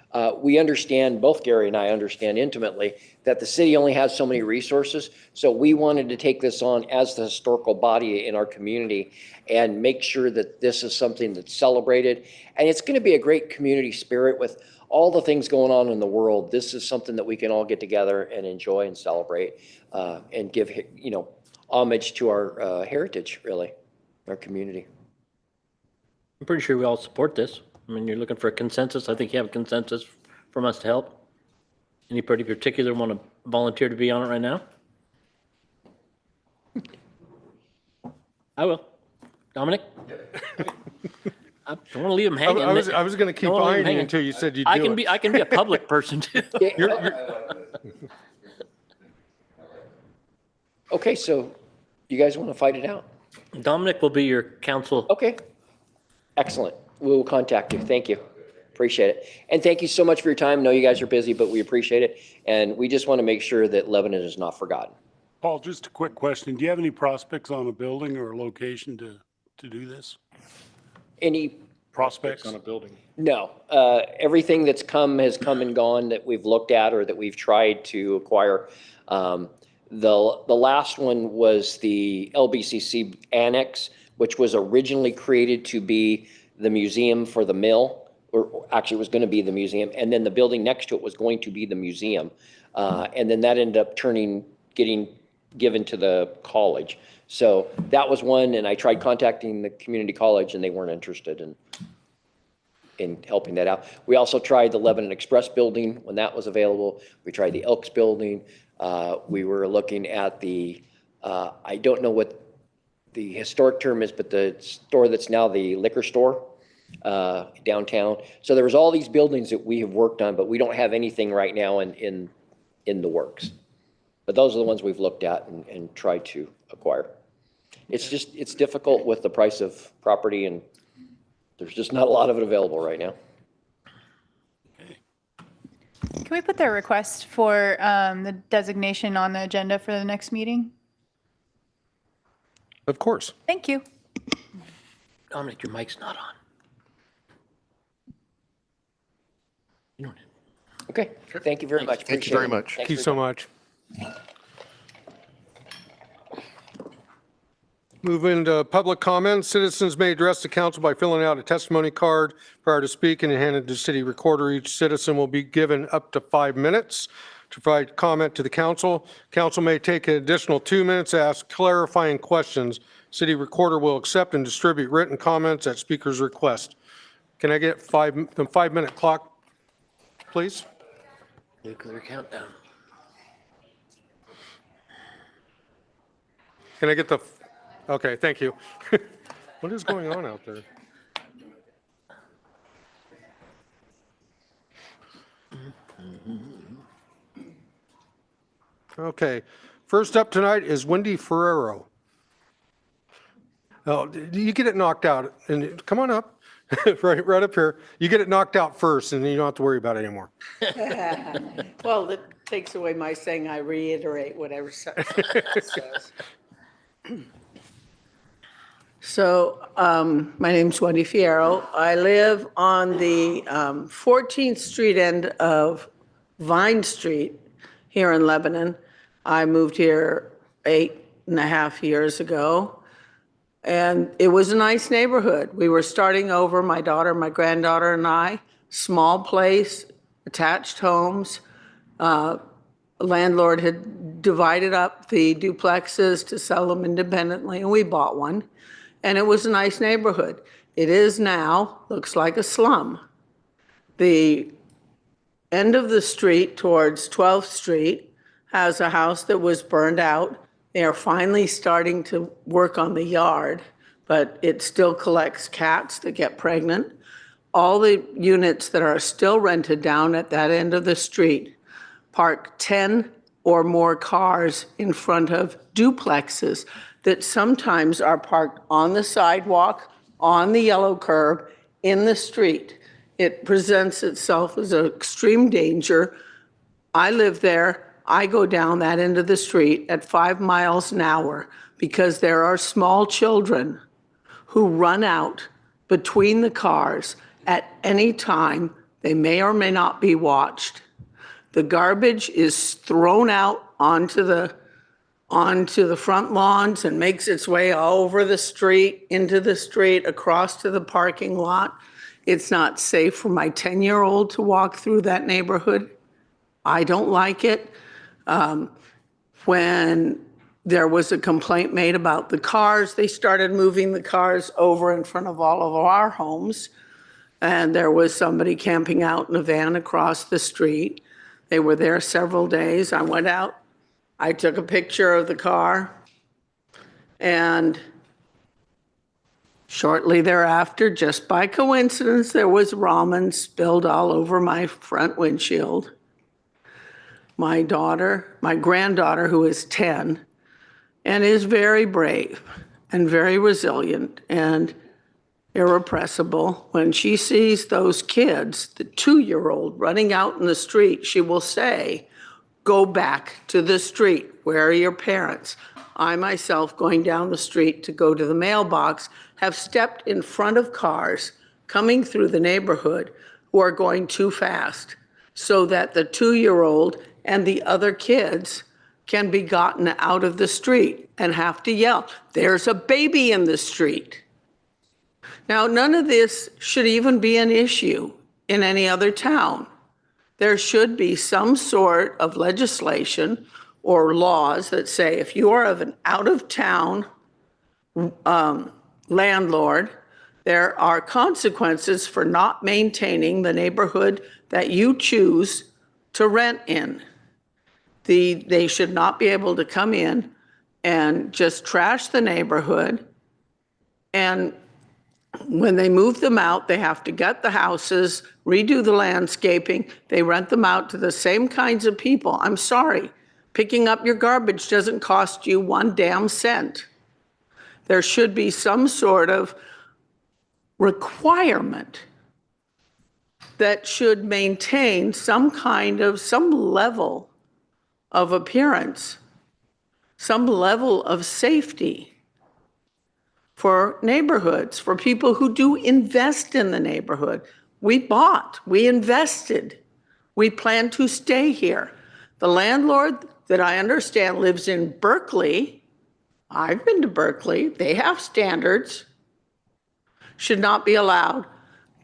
we understand, both Gary and I understand intimately, that the city only has so many resources. So we wanted to take this on as the historical body in our community and make sure that this is something that's celebrated. And it's going to be a great community spirit with all the things going on in the world. This is something that we can all get together and enjoy and celebrate, and give, homage to our heritage, really, our community. I'm pretty sure we all support this. I mean, you're looking for a consensus. I think you have a consensus from us to help. Anybody particular want to volunteer to be on it right now? I will. Dominic? I don't want to leave him hanging. I was going to keep eyeing you until you said you'd do it. I can be a public person too. Okay, so you guys want to fight it out? Dominic will be your counsel. Okay, excellent. We will contact you. Thank you. Appreciate it. And thank you so much for your time. I know you guys are busy, but we appreciate it. And we just want to make sure that Lebanon is not forgotten. Paul, just a quick question. Do you have any prospects on a building or a location to do this? Any Prospects? On a building. No, everything that's has come and gone that we've looked at or that we've tried to acquire. The last one was the LBCC annex, which was originally created to be the museum for the mill, or actually it was going to be the museum, and then the building next to it was going to be the museum, and then that ended up getting given to the college. So that was one, and I tried contacting the community college, and they weren't interested in helping that out. We also tried the Lebanon Express building when that was available. We tried the Elks building. We were looking at the, I don't know what the historic term is, but the store that's now the liquor store downtown. So there was all these buildings that we have worked on, but we don't have anything right now in the works. But those are the ones we've looked at and tried to acquire. It's difficult with the price of property, and there's just not a lot of it available right now. Can we put their request for the designation on the agenda for the next meeting? Of course. Thank you. Dominic, your mic's not on. You don't. Okay, thank you very much. Thank you very much. Thank you so much. Move into public comments. Citizens may address the council by filling out a testimony card prior to speaking and handed to city recorder. Each citizen will be given up to 5 minutes to provide comment to the council. Council may take an additional 2 minutes to ask clarifying questions. City recorder will accept and distribute written comments at speaker's request. Can I get the 5-minute clock, please? Nuclear countdown. Can I get the, okay, thank you. What is going on out there? Okay, first up tonight is Wendy Ferrero. Oh, you get it knocked out, and come on up, right up here. You get it knocked out first, and then you don't have to worry about it anymore. Well, that takes away my saying I reiterate whatever says. So my name's Wendy Fierro. I live on the 14th Street end of Vine Street here in Lebanon. I moved here 8.5 years ago, and it was a nice neighborhood. We were starting over, my daughter, my granddaughter, and I. Small place, attached homes. Landlord had divided up the duplexes to sell them independently, and we bought one. And it was a nice neighborhood. It is now, looks like a slum. The end of the street towards 12th Street has a house that was burned out. They are finally starting to work on the yard, but it still collects cats that get pregnant. All the units that are still rented down at that end of the street park 10 or more cars in front of duplexes that sometimes are parked on the sidewalk, on the yellow curb, in the street. It presents itself as an extreme danger. I live there. I go down that end of the street at 5 miles an hour because there are small children who run out between the cars at any time. They may or may not be watched. The garbage is thrown out onto the front lawns and makes its way all over the street, into the street, across to the parking lot. It's not safe for my 10-year-old to walk through that neighborhood. I don't like it. When there was a complaint made about the cars, they started moving the cars over in front of all of our homes. And there was somebody camping out in a van across the street. They were there several days. I went out, I took a picture of the car, and shortly thereafter, just by coincidence, there was ramen spilled all over my front windshield. My granddaughter, who is 10, and is very brave and very resilient and irrepressible, when she sees those kids, the 2-year-old running out in the street, she will say, "Go back to the street. Where are your parents?" I myself, going down the street to go to the mailbox, have stepped in front of cars coming through the neighborhood who are going too fast so that the 2-year-old and the other kids can be gotten out of the street and have to yell, "There's a baby in the street." Now, none of this should even be an issue in any other town. There should be some sort of legislation or laws that say if you are of an out-of-town landlord, there are consequences for not maintaining the neighborhood that you choose to rent in. They should not be able to come in and just trash the neighborhood. And when they move them out, they have to gut the houses, redo the landscaping. They rent them out to the same kinds of people. I'm sorry, picking up your garbage doesn't cost you 1 damn cent. There should be some sort of requirement that should maintain some level of appearance, some level of safety for neighborhoods, for people who do invest in the neighborhood. We bought, we invested, we plan to stay here. The landlord that I understand lives in Berkeley, I've been to Berkeley, they have standards, should not be allowed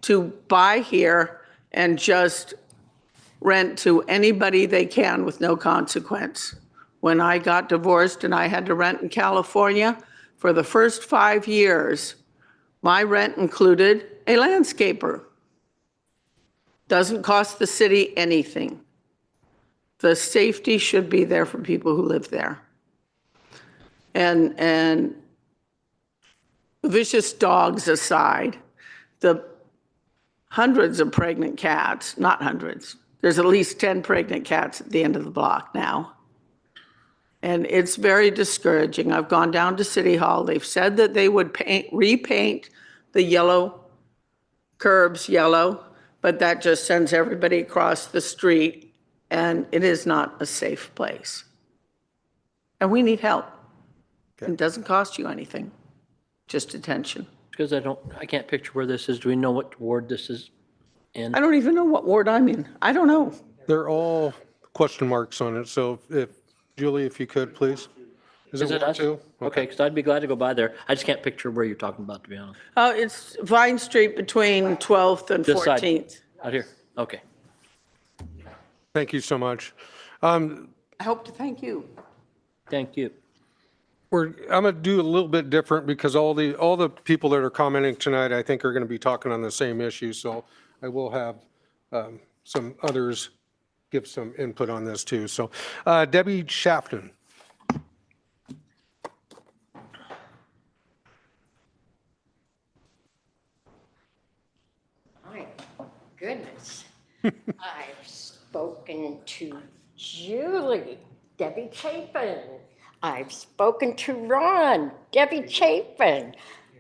to buy here and just rent to anybody they can with no consequence. When I got divorced and I had to rent in California, for the first 5 years, my rent included a landscaper. Doesn't cost the city anything. The safety should be there for people who live there. And vicious dogs aside, the hundreds of pregnant cats, not hundreds, there's at least 10 pregnant cats at the end of the block now. And it's very discouraging. I've gone down to City Hall. They've said that they would repaint the yellow curbs yellow, but that just sends everybody across the street, and it is not a safe place. And we need help. It doesn't cost you anything, just attention. Because I can't picture where this is. Do we know what ward this is in? I don't even know what ward I'm in. I don't know. They're all question marks on it, so if, Julie, if you could, please. Is it Ward Ward 2? Okay, because I'd be glad to go by there. I just can't picture where you're talking about, to be honest. It's Vine Street between 12th and This side. 14th. Out here, okay. Thank you so much. I hope to thank you. Thank you. I'm going to do a little bit different because all the people that are commenting tonight, I think, are going to be talking on the same issue. So I will have some others give some input on this too. So Debbie Shafton. My goodness. I've spoken to Julie, Debbie Chapin. I've spoken to Ron, Debbie Chapin.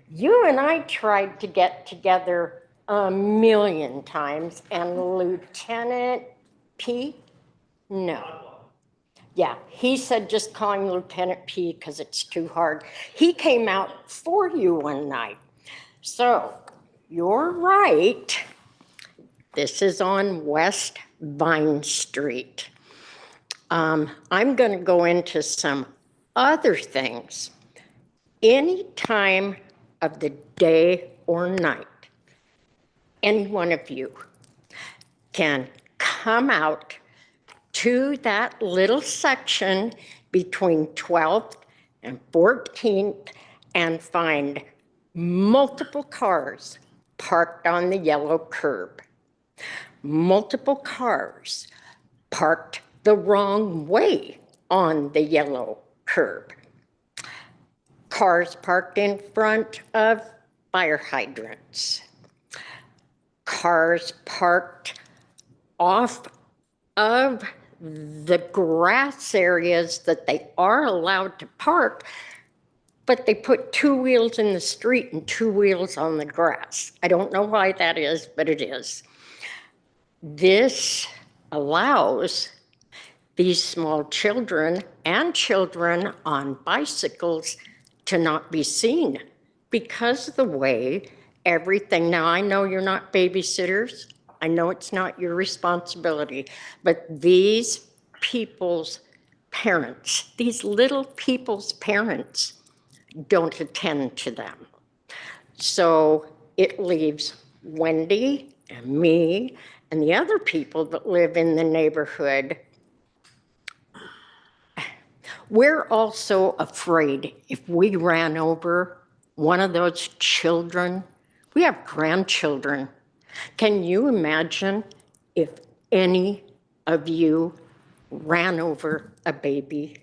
You and I tried to get together a million times, and Lieutenant P? No. Yeah, he said just call him Lieutenant P because it's too hard. He came out for you one night. So you're right. This is on West Vine Street. I'm going to go into some other things. Any time of the day or night, any one of you can come out to that little section between 12th and 14th and find multiple cars parked on the yellow curb. Multiple cars parked the wrong way on the yellow curb. Cars parked in front of fire hydrants. Cars parked off of the grass areas that they are allowed to park, but they put two wheels in the street and two wheels on the grass. I don't know why that is, but it is. This allows these small children and children on bicycles to not be seen because of the way everything, now I know you're not babysitters, I know it's not your responsibility, but these people's parents, these little people's parents don't attend to them. So it leaves Wendy and me and the other people that live in the neighborhood. We're also afraid if we ran over one of those children, we have grandchildren. Can you imagine if any of you ran over a baby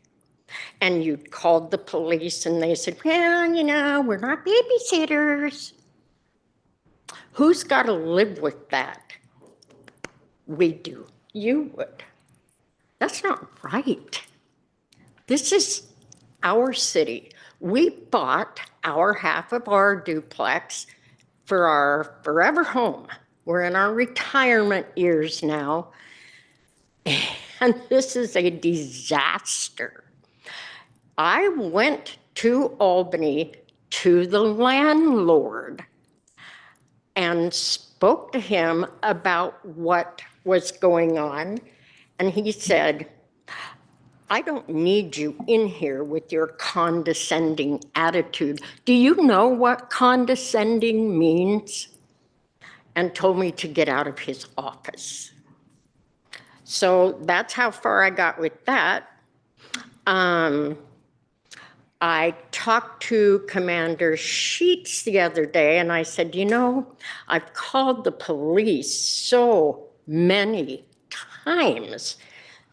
and you called the police and they said, well, you know, we're not babysitters. Who's got to live with that? We do. You would. That's not right. This is our city. We bought our half of our duplex for our forever home. We're in our retirement years now, and this is a disaster. I went to Albany to the landlord and spoke to him about what was going on, and he said, I don't need you in here with your condescending attitude. Do you know what condescending means? And told me to get out of his office. So that's how far I got with that. I talked to Commander Sheets the other day and I said, you know, I've called the police so many times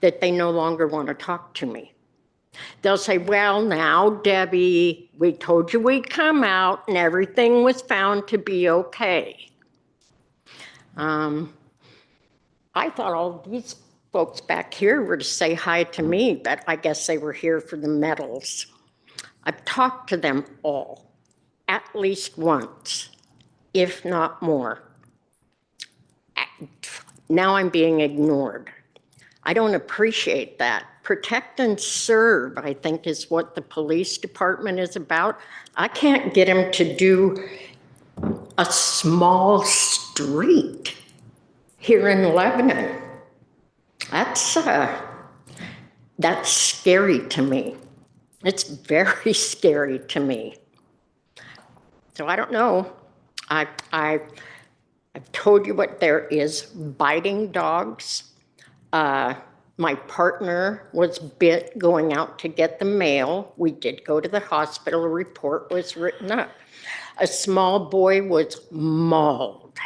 that they no longer want to talk to me. They'll say, well, now, Debbie, we told you we'd come out and everything was found to be okay. I thought all these folks back here were to say hi to me, but I guess they were here for the medals. I've talked to them all, at least once, if not more. Now I'm being ignored. I don't appreciate that. Protect and serve, I think, is what the police department is about. I can't get them to do a small street here in Lebanon. That's scary to me. It's very scary to me. So I don't know. I've told you what there is. Biting dogs. My partner was bit going out to get the mail. We did go to the hospital. A report was written up. A small boy was mauled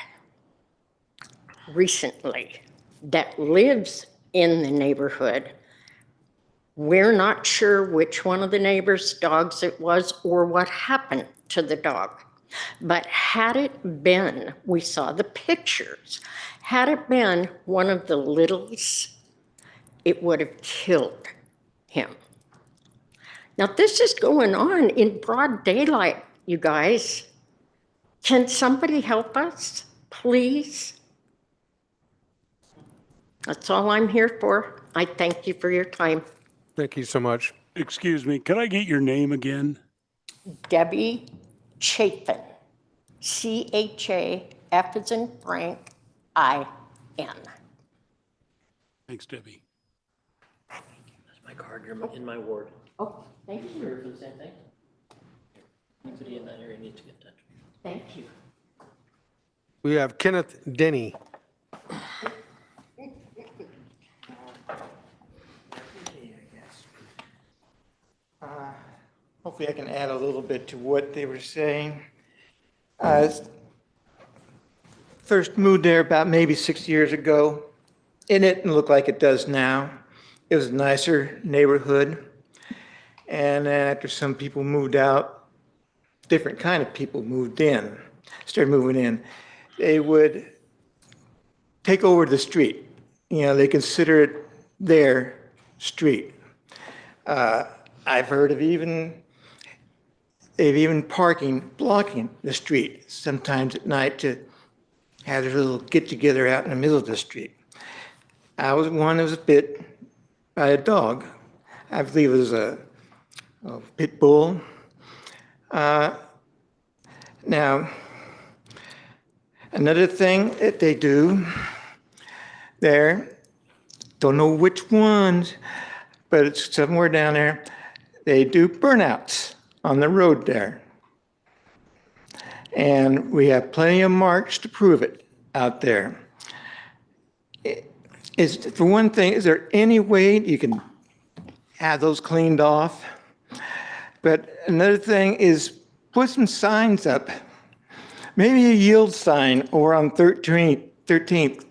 recently that lives in the neighborhood. We're not sure which one of the neighbors' dogs it was or what happened to the dog. But had it been, we saw the pictures, had it been one of the littles, it would have killed him. Now, this is going on in broad daylight, you guys. Can somebody help us, please? That's all I'm here for. I thank you for your time. Thank you so much. Excuse me, can I get your name again? Debbie Chafin, C-H-A-F as in Frank, I-N. Thanks, Debbie. That's my card. You're in my ward. Oh, thank you. Here for the same thing? Anybody in that area needs to get in touch. Thank you. We have Kenneth Denny. Hopefully I can add a little bit to what they were saying. First moved there about maybe 6 years ago, and it didn't look like it does now. It was a nicer neighborhood. And then after some people moved out, different kind of people moved in, started moving in. They would take over the street. You know, they consider it their street. I've heard of they've even parking, blocking the street sometimes at night to have their little get-together out in the middle of the street. I was one that was bit by a dog. I believe it was a pit bull. Now, another thing that they do there, don't know which ones, but it's somewhere down there, they do burnouts on the road there. And we have plenty of marks to prove it out there. For one thing, is there any way you can have those cleaned off? But another thing is put some signs up. Maybe a yield sign over on 13th.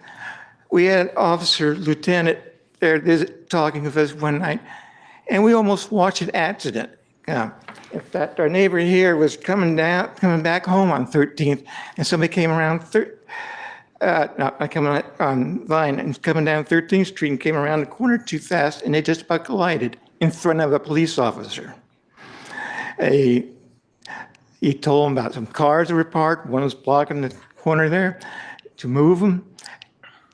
We had an officer, lieutenant, there talking with us one night, and we almost watched an accident. In fact, our neighbor here was coming back home on 13th, and somebody came around coming on line and coming down 13th Street and came around the corner too fast, and they just about collided in front of a police officer. He told them about some cars that were parked. One was blocking the corner there to move them.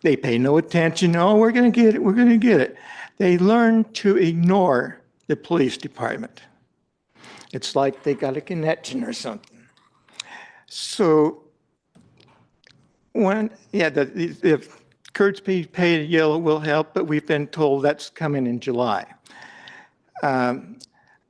They pay no attention. Oh, we're going to get it. We're going to get it. They learn to ignore the police department. It's like they got a connection or something. So, the curbs painted yellow will help, but we've been told that's coming in July.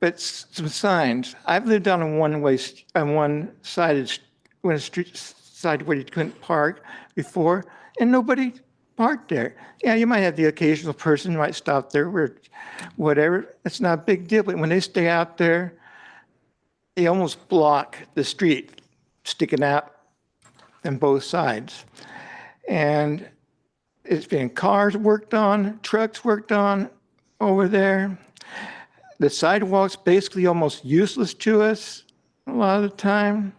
But some signs. I've lived on a one-sided side where you couldn't park before, and nobody parked there. Yeah, you might have the occasional person who might stop there or whatever. It's not a big deal, but when they stay out there, they almost block the street, sticking out on both sides. And it's been cars worked on, trucks worked on over there. The sidewalk's basically almost useless to us a lot of the time.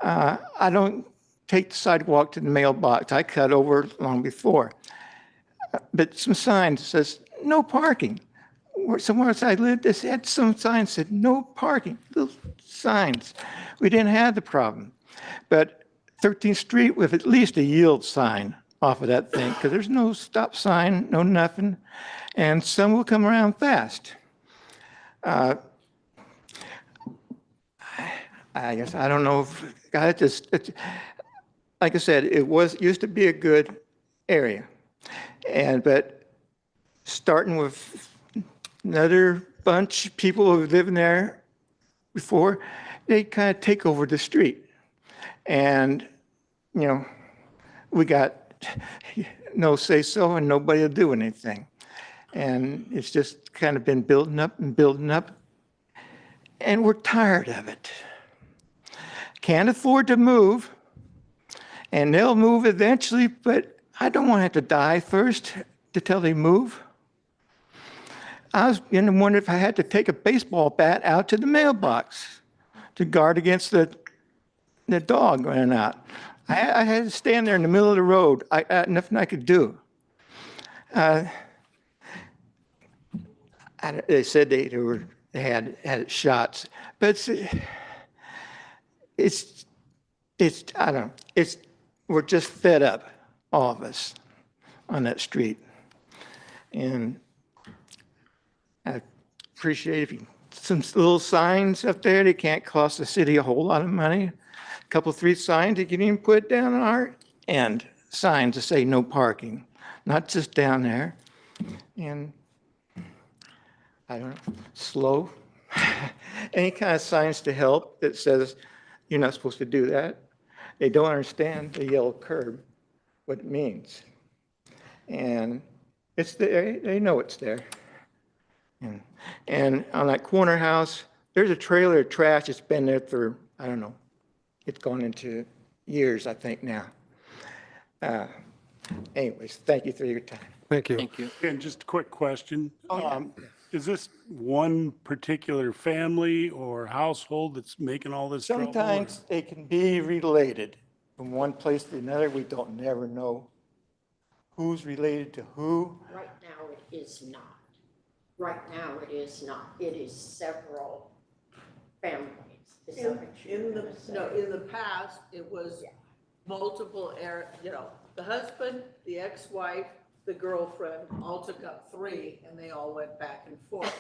I don't take the sidewalk to the mailbox. I cut over long before. But some signs says no parking. Somewhere else I lived, they had some signs said no parking. Little signs. We didn't have the problem. But 13th Street with at least a yield sign off of that thing, because there's no stop sign, no nothing, and some will come around fast. I guess I don't know if like I said, used to be a good area, but starting with another bunch of people who lived there before, they kind of take over the street, and we got no say so, and nobody will do anything. And it's just kind of been building up and building up. And we're tired of it. Can't afford to move. And they'll move eventually, but I don't want to have to die first till they move. I was going to wonder if I had to take a baseball bat out to the mailbox to guard against the dog running out. I had to stand there in the middle of the road. Nothing I could do. They said they they had shots. But it's, I don't know, we're just fed up, all of us, on that street. And I appreciate if you, some little signs up there, they can't cost the city a whole lot of money. A couple, 3 signs that you can even put down on our end, signs to say no parking, not just down there. And I don't know, slow, any kind of signs to help that says you're not supposed to do that. They don't understand the yellow curb, what it means. And it's there, they know it's there. And on that corner house, there's a trailer of trash that's been there for, I don't know, it's gone into years, I think now. Anyways, thank you for your time. Thank you. Thank you. And just a quick question. Is this one particular family or household that's making all this trouble? Sometimes they can be related from one place to another. We don't never know who's related to who. Right now, it is not. Right now, it is not. It is several families. Is that what you're gonna say? In the past, it was multiple, the husband, the ex-wife, the girlfriend, all took up 3, and they all went back and forth.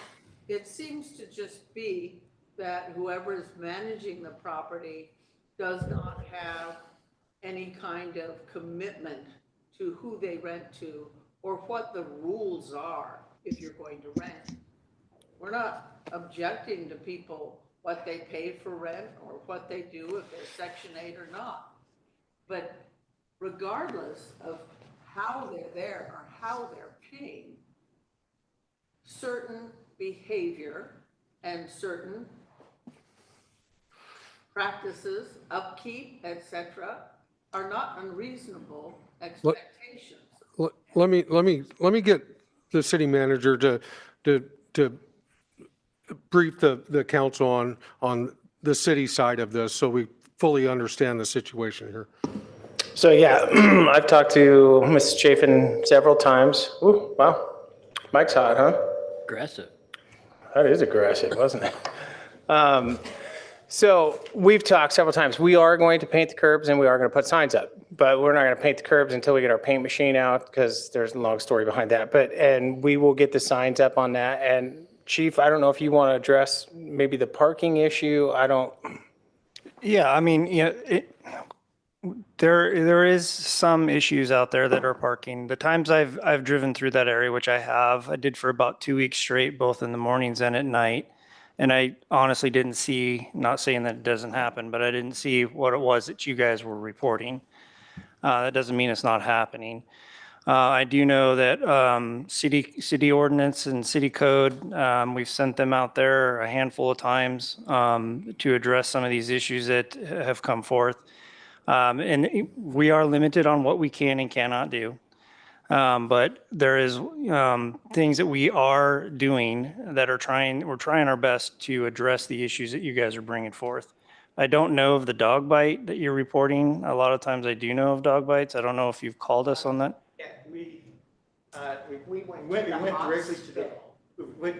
It seems to just be that whoever is managing the property does not have any kind of commitment to who they rent to or what the rules are if you're going to rent. We're not objecting to people what they pay for rent or what they do if they're Section 8 or not. But regardless of how they're there or how they're paying, certain behavior and certain practices, upkeep, etc., are not unreasonable expectations. Let me get the city manager to brief the council on the city side of this so we fully understand the situation here. So yeah, I've talked to Ms. Chafin several times. Ooh, wow. Mike's hot, huh? Aggressive. That is aggressive, wasn't it? So we've talked several times. We are going to paint the curbs and we are going to put signs up, but we're not going to paint the curbs until we get our paint machine out because there's a long story behind that. And we will get the signs up on that. And Chief, I don't know if you want to address maybe the parking issue. Yeah, I mean, there is some issues out there that are parking. The times I've driven through that area, which I did for about 2 weeks straight, both in the mornings and at night. And I honestly didn't see, not saying that it doesn't happen, but I didn't see what it was that you guys were reporting. That doesn't mean it's not happening. I do know that city ordinance and city code, we've sent them out there a handful of times to address some of these issues that have come forth. And we are limited on what we can and cannot do. But there is things that we are doing that we're trying our best to address the issues that you guys are bringing forth. I don't know of the dog bite that you're reporting. A lot of times I do know of dog bites. I don't know if you've called us on that. Yeah, we went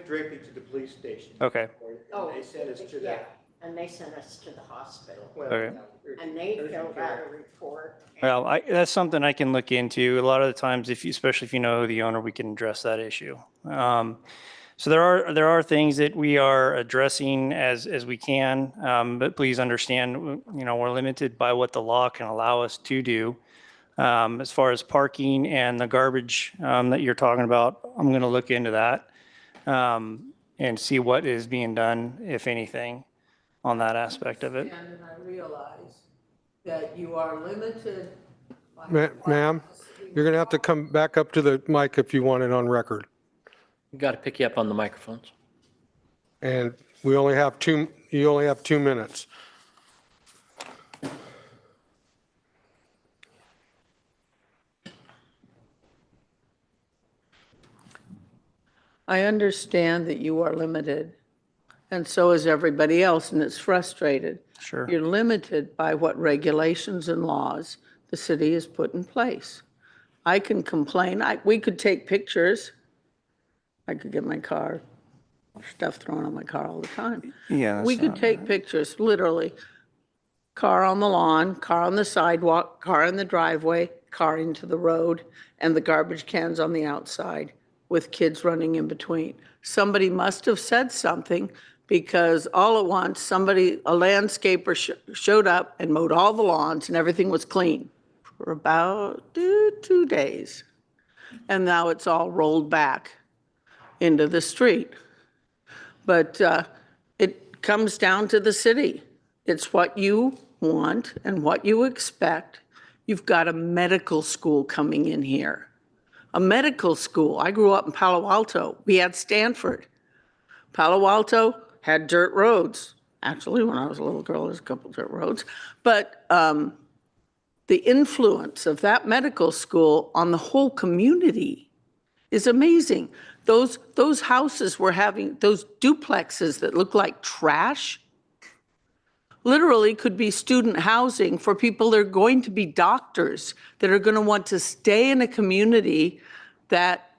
directly to the police station. Okay. Oh, They sent us to yeah, and they sent us to the hospital. Okay. And they filled out a report. Well, that's something I can look into. A lot of the times, especially if you know the owner, we can address that issue. So there are things that we are addressing as we can, but please understand, we're limited by what the law can allow us to do. As far as parking and the garbage that you're talking about, I'm going to look into that and see what is being done, if anything, on that aspect of it. And I realize that you are limited. Ma'am, you're going to have to come back up to the mic if you want it on record. We got to pick you up on the microphones. And you only have 2 minutes. I understand that you are limited, and so is everybody else, and it's frustrated. Sure. You're limited by what regulations and laws the city has put in place. I can complain. We could take pictures. I could get my car. stuff thrown on my car all the time. Yeah. We that's could not take bad. pictures, literally. Car on the lawn, car on the sidewalk, car in the driveway, car into the road, and the garbage cans on the outside with kids running in between. Somebody must have said something because all at once, a landscaper showed up and mowed all the lawns and everything was clean for about 2 days. And now it's all rolled back into the street. But it comes down to the city. It's what you want and what you expect. You've got a medical school coming in here. A medical school. I grew up in Palo Alto. We had Stanford. Palo Alto had dirt roads. Actually, when I was a little girl, there's a couple dirt roads. But the influence of that medical school on the whole community is amazing. Those houses were having, those duplexes that look like trash, literally could be student housing for people that are going to be doctors, that are going to want to stay in a community that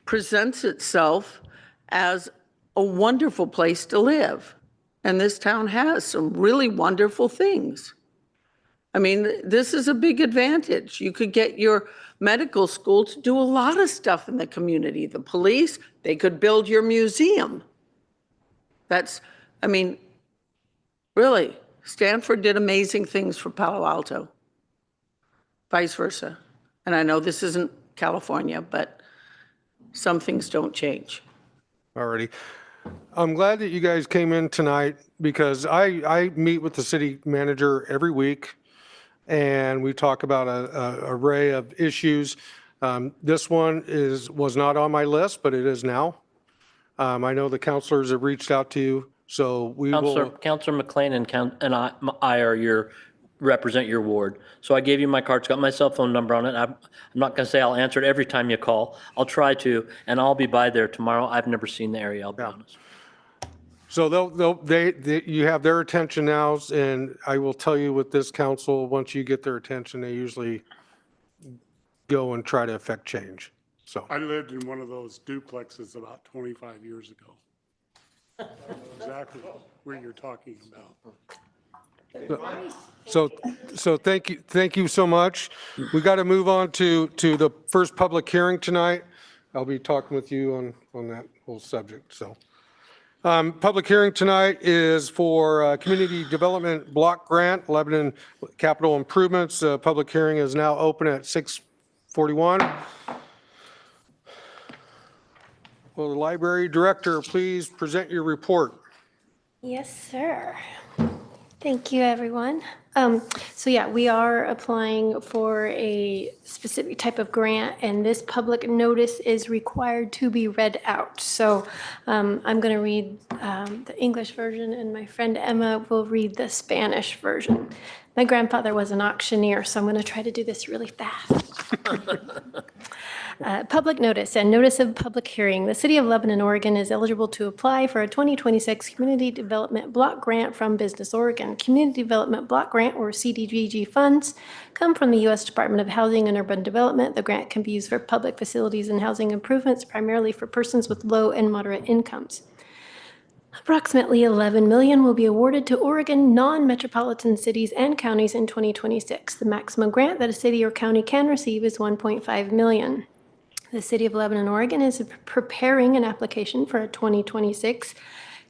presents itself as a wonderful place to live. And this town has some really wonderful things. I mean, this is a big advantage. You could get your medical school to do a lot of stuff in the community. The police, they could build your museum. I mean, really, Stanford did amazing things for Palo Alto, vice versa. And I know this isn't California, but some things don't change. Alrighty. I'm glad that you guys came in tonight because I meet with the city manager every week and we talk about an array of issues. This one was not on my list, but it is now. I know the counselors have reached out to you, so we will. Counselor McLean and I represent your ward. So I gave you my card. It's got my cell phone number on it. I'm not going to say I'll answer it every time you call. I'll try to, and I'll be by there tomorrow. I've never seen the area, I'll be honest. So you have their attention now, and I will tell you with this council, once you get their attention, they usually go and try to affect change. So I lived in one of those duplexes about 25 years ago. Exactly where you're talking about. So thank you so much. We got to move on to the first public hearing tonight. I'll be talking with you on that whole subject. So public hearing tonight is for Community Development Block Grant, Lebanon Capital Improvements. Public hearing is now open at 6:41. Will the library director please present your report? Yes, sir. Thank you, everyone. So yeah, we are applying for a specific type of grant, and this public notice is required to be read out. So I'm going to read the English version, and my friend Emma will read the Spanish version. My grandfather was an auctioneer, so I'm going to try to do this really fast. Public notice and notice of public hearing. The City of Lebanon, Oregon is eligible to apply for a 2026 Community Development Block Grant from Business Oregon. Community Development Block Grant, or CDBG funds, come from the U.S. Department of Housing and Urban Development. The grant can be used for public facilities and housing improvements, primarily for persons with low and moderate incomes. Approximately $11 million will be awarded to Oregon non-metropolitan cities and counties in 2026. The maximum grant that a city or county can receive is $1.5 million. The City of Lebanon, Oregon is preparing an application for a 2026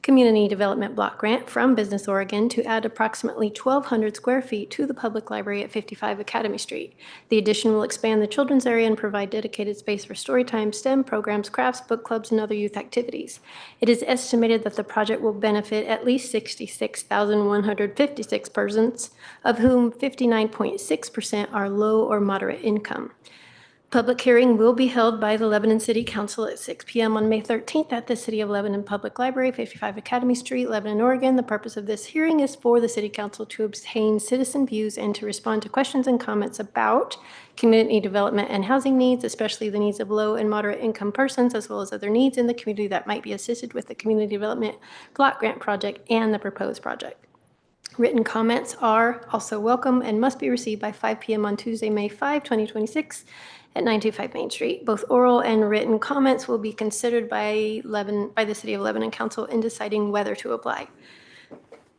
Community Development Block Grant from Business Oregon to add approximately 1,200 square feet to the public library at 55 Academy Street. The addition will expand the children's area and provide dedicated space for storytime, STEM programs, crafts, book clubs, and other youth activities. It is estimated that the project will benefit at least 66,156 persons, of whom 59.6% are low or moderate income. Public hearing will be held by the Lebanon City Council at 6 p.m. on May 13th at the City of Lebanon Public Library, 55 Academy Street, Lebanon, Oregon. The purpose of this hearing is for the City Council to obtain citizen views and to respond to questions and comments about community development and housing needs, especially the needs of low and moderate income persons, as well as other needs in the community that might be assisted with the Community Development Block Grant project and the proposed project. Written comments are also welcome and must be received by 5 p.m. on Tuesday, May 5, 2026 at 925 Main Street. Both oral and written comments will be considered by the City of Lebanon Council in deciding whether to apply.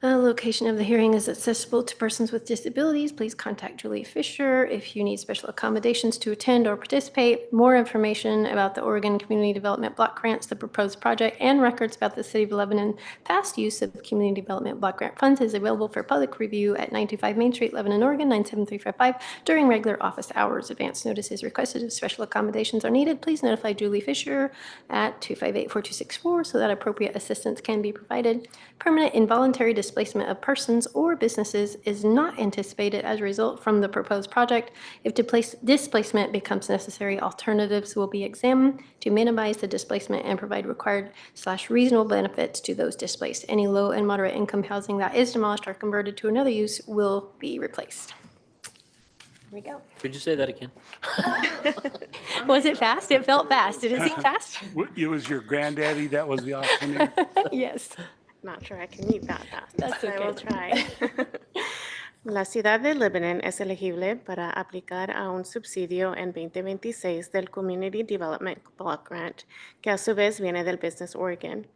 The location of the hearing is accessible to persons with disabilities. Please contact Julie Fisher if you need special accommodations to attend or participate. More information about the Oregon Community Development Block Grants, the proposed project, and records about the City of Lebanon past use of Community Development Block Grant funds is available for public review at 925 Main Street, Lebanon, Oregon, 97355 during regular office hours. Advance notice is requested if special accommodations are needed. Please notify Julie Fisher at 258-4264 so that appropriate assistance can be provided. Permanent involuntary displacement of persons or businesses is not anticipated as a result from the proposed project. If displacement becomes necessary, alternatives will be examined to minimize the displacement and provide required/reasonable benefits to those displaced. Any low and moderate income housing that is demolished or converted to another use will be replaced. Here we go. Could you say that again? Was it fast? It felt fast. Did it seem fast? It was your granddaddy that was the auctioneer? Yes. Not sure I can meet that fast. That's I will okay. try. La ciudad de Lebanon es elegible para aplicar a un subsidio en 2026 del Community Development Block Grant, que a su vez viene del Business Oregon.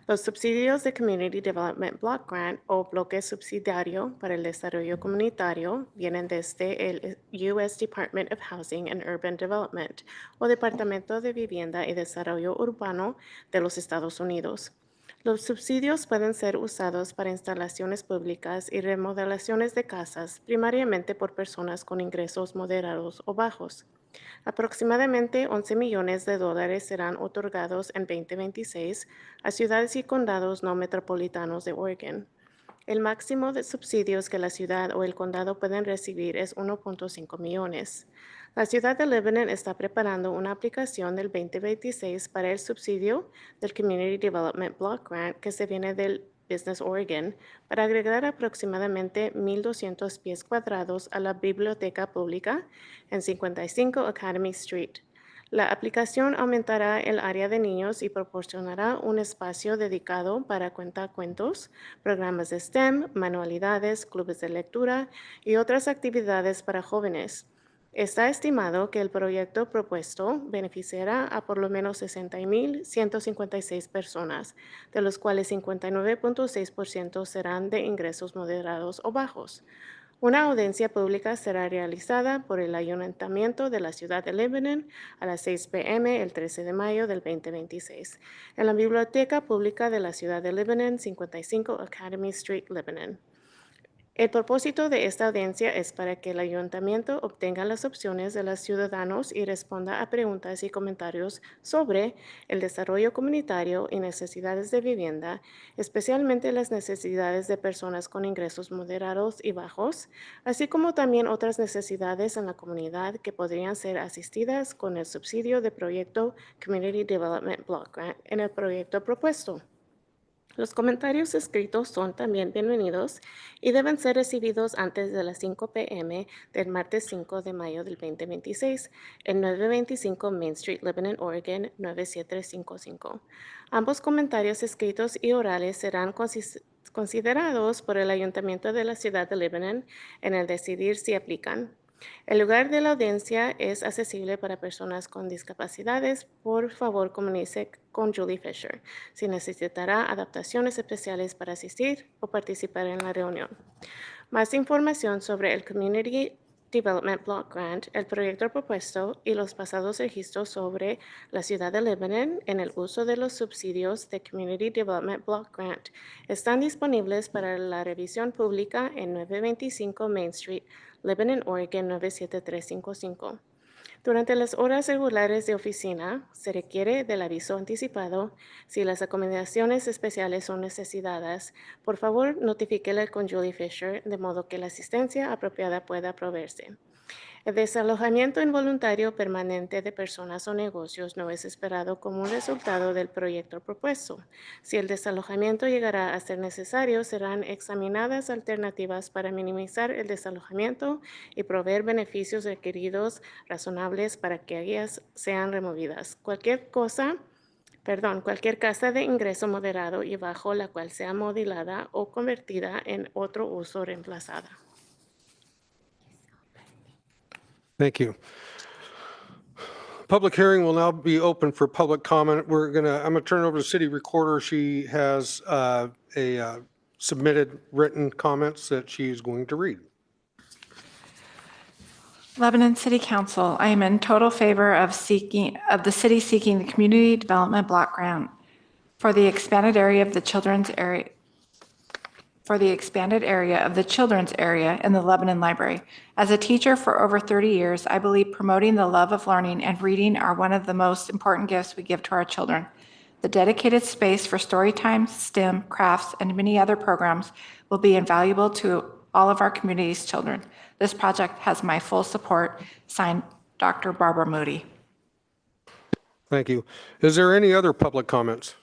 Los subsidios de Community Development Block Grant o bloque subsidiario para el desarrollo comunitario vienen desde el U.S. Department of Housing and Urban Development o Departamento de Vivienda y Desarrollo Urbano de los Estados Unidos. Los subsidios pueden ser usados para instalaciones públicas y remodelaciones de casas, primariamente por personas con ingresos moderados o bajos. Aproximadamente 11 millones de dólares serán otorgados en 2026 a ciudades y condados no metropolitanos de Oregon. El máximo de subsidios que la ciudad o el condado pueden recibir es 1.5 millones. La ciudad de Lebanon está preparando una aplicación del 2026 para el subsidio del Community Development Block Grant que se viene del Business Oregon para agregar aproximadamente 1,200 pies cuadrados a la biblioteca pública en 55 Academy Street. La aplicación aumentará el área de niños y proporcionará un espacio dedicado para cuentacuentos, programas de STEM, manualidades, clubes de lectura y otras actividades para jóvenes. Está estimado que el proyecto propuesto beneficiará a por lo menos 60,156 personas, de los cuales 59.6% serán de ingresos moderados o bajos. Una audiencia pública será realizada por el Ayuntamiento de la Ciudad de Lebanon a las 6 p.m. el 13 de mayo del 2026 en la Biblioteca Pública de la Ciudad de Lebanon, 55 Academy Street, Lebanon. El propósito de esta audiencia es para que el ayuntamiento obtenga las opciones de los ciudadanos y responda a preguntas y comentarios sobre el desarrollo comunitario y necesidades de vivienda, especialmente las necesidades de personas con ingresos moderados y bajos, así como también otras necesidades en la comunidad que podrían ser asistidas con el subsidio de proyecto Community Development Block Grant en el proyecto propuesto. Los comentarios escritos son también bienvenidos y deben ser recibidos antes de las 5 p.m. del martes 5 de mayo del 2026 en 925 Main Street, Lebanon, Oregon, 97355. Ambos comentarios escritos y orales serán considerados por el Ayuntamiento de la Ciudad de Lebanon en el decidir si aplican. El lugar de la audiencia es accesible para personas con discapacidades. Por favor, comuníquese con Julie Fisher si necesitará adaptaciones especiales para asistir o participar en la reunión. Más información sobre el Community Development Block Grant, el proyecto propuesto y los pasados registros sobre la ciudad de Lebanon en el uso de los subsidios de Community Development Block Grant están disponibles para la revisión pública en 925 Main Street, Lebanon, Oregon 97355. Durante las horas regulares de oficina, se requiere del aviso anticipado. Si las acomodaciones especiales son necesitadas, por favor notifíquele con Julie Fisher de modo que la asistencia apropiada pueda proveerse. El desalojamiento involuntario permanente de personas o negocios no es esperado como un resultado del proyecto propuesto. Si el desalojamiento llegará a ser necesario, serán examinadas alternativas para minimizar el desalojamiento y proveer beneficios requeridos razonables para que ellas sean removidas. Cualquier cosa Perdón, cualquier casa de ingreso moderado y bajo la cual sea modulada o convertida en otro uso reemplazada. Thank you. Public hearing will now be open for public comment. I'm gonna turn it over to City Recorder. She has submitted written comments that she is going to read. Lebanon City Council, I am in total favor of the city seeking the Community Development Block Grant for the expanded area of the children's area in the Lebanon Library. As a teacher for over 30 years, I believe promoting the love of learning and reading are one of the most important gifts we give to our children. The dedicated space for story time, STEM, crafts, and many other programs will be invaluable to all of our community's children. This project has my full support. Signed, Dr. Barbara Moody. Thank you. Is there any other public comments?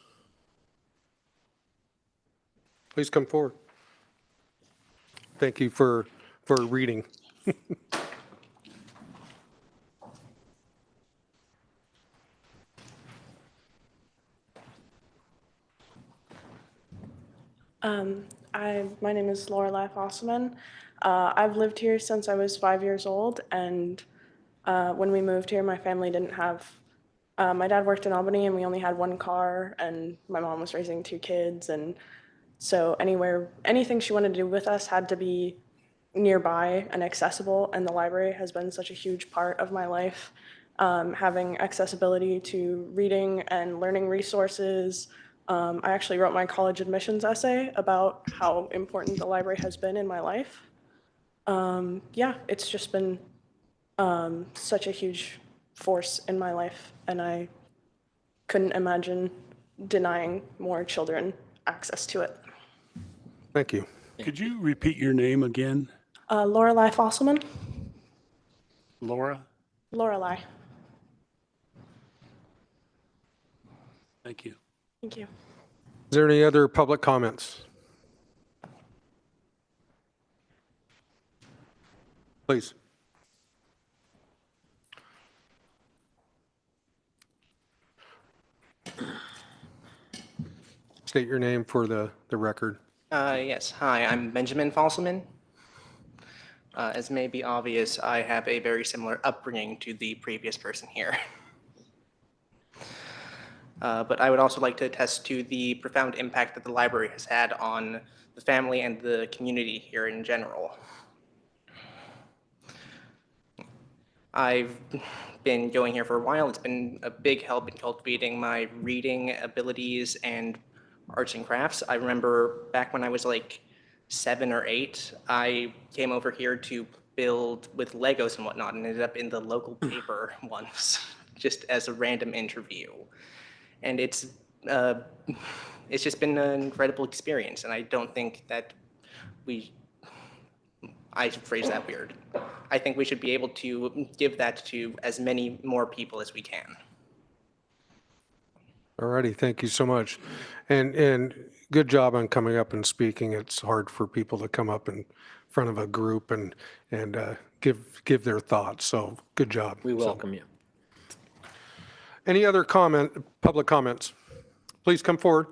Please come forward. Thank you for reading. My name is Lorelei Fosselman. I've lived here since I was 5 years old, and when we moved here, my family didn't have. My dad worked in Albany, and we only had one car, and my mom was raising 2 kids, and so anything she wanted to do with us had to be nearby and accessible, and the library has been such a huge part of my life. Having accessibility to reading and learning resources. I actually wrote my college admissions essay about how important the library has been in my life. Yeah, it's just been such a huge force in my life, and I couldn't imagine denying more children access to it. Thank you. Could you repeat your name again? Lorelei Fosselman. Laura? Lorelei. Thank you. Thank you. Is there any other public comments? Please. State your name for the record. Yes, hi, I'm Benjamin Fosselman. As may be obvious, I have a very similar upbringing to the previous person here. But I would also like to attest to the profound impact that the library has had on the family and the community here in general. I've been going here for a while. It's been a big help in cultivating my reading abilities and arts and crafts. I remember back when I was like 7 or 8, I came over here to build with Legos and whatnot and ended up in the local paper once, just as a random interview. And it's just been an incredible experience, and I don't think that I should phrase that weird. I think we should be able to give that to as many more people as we can. All righty, thank you so much. And good job on coming up and speaking. It's hard for people to come up in front of a group and give their thoughts, so good job. We welcome you. Any other public comments? Please come forward.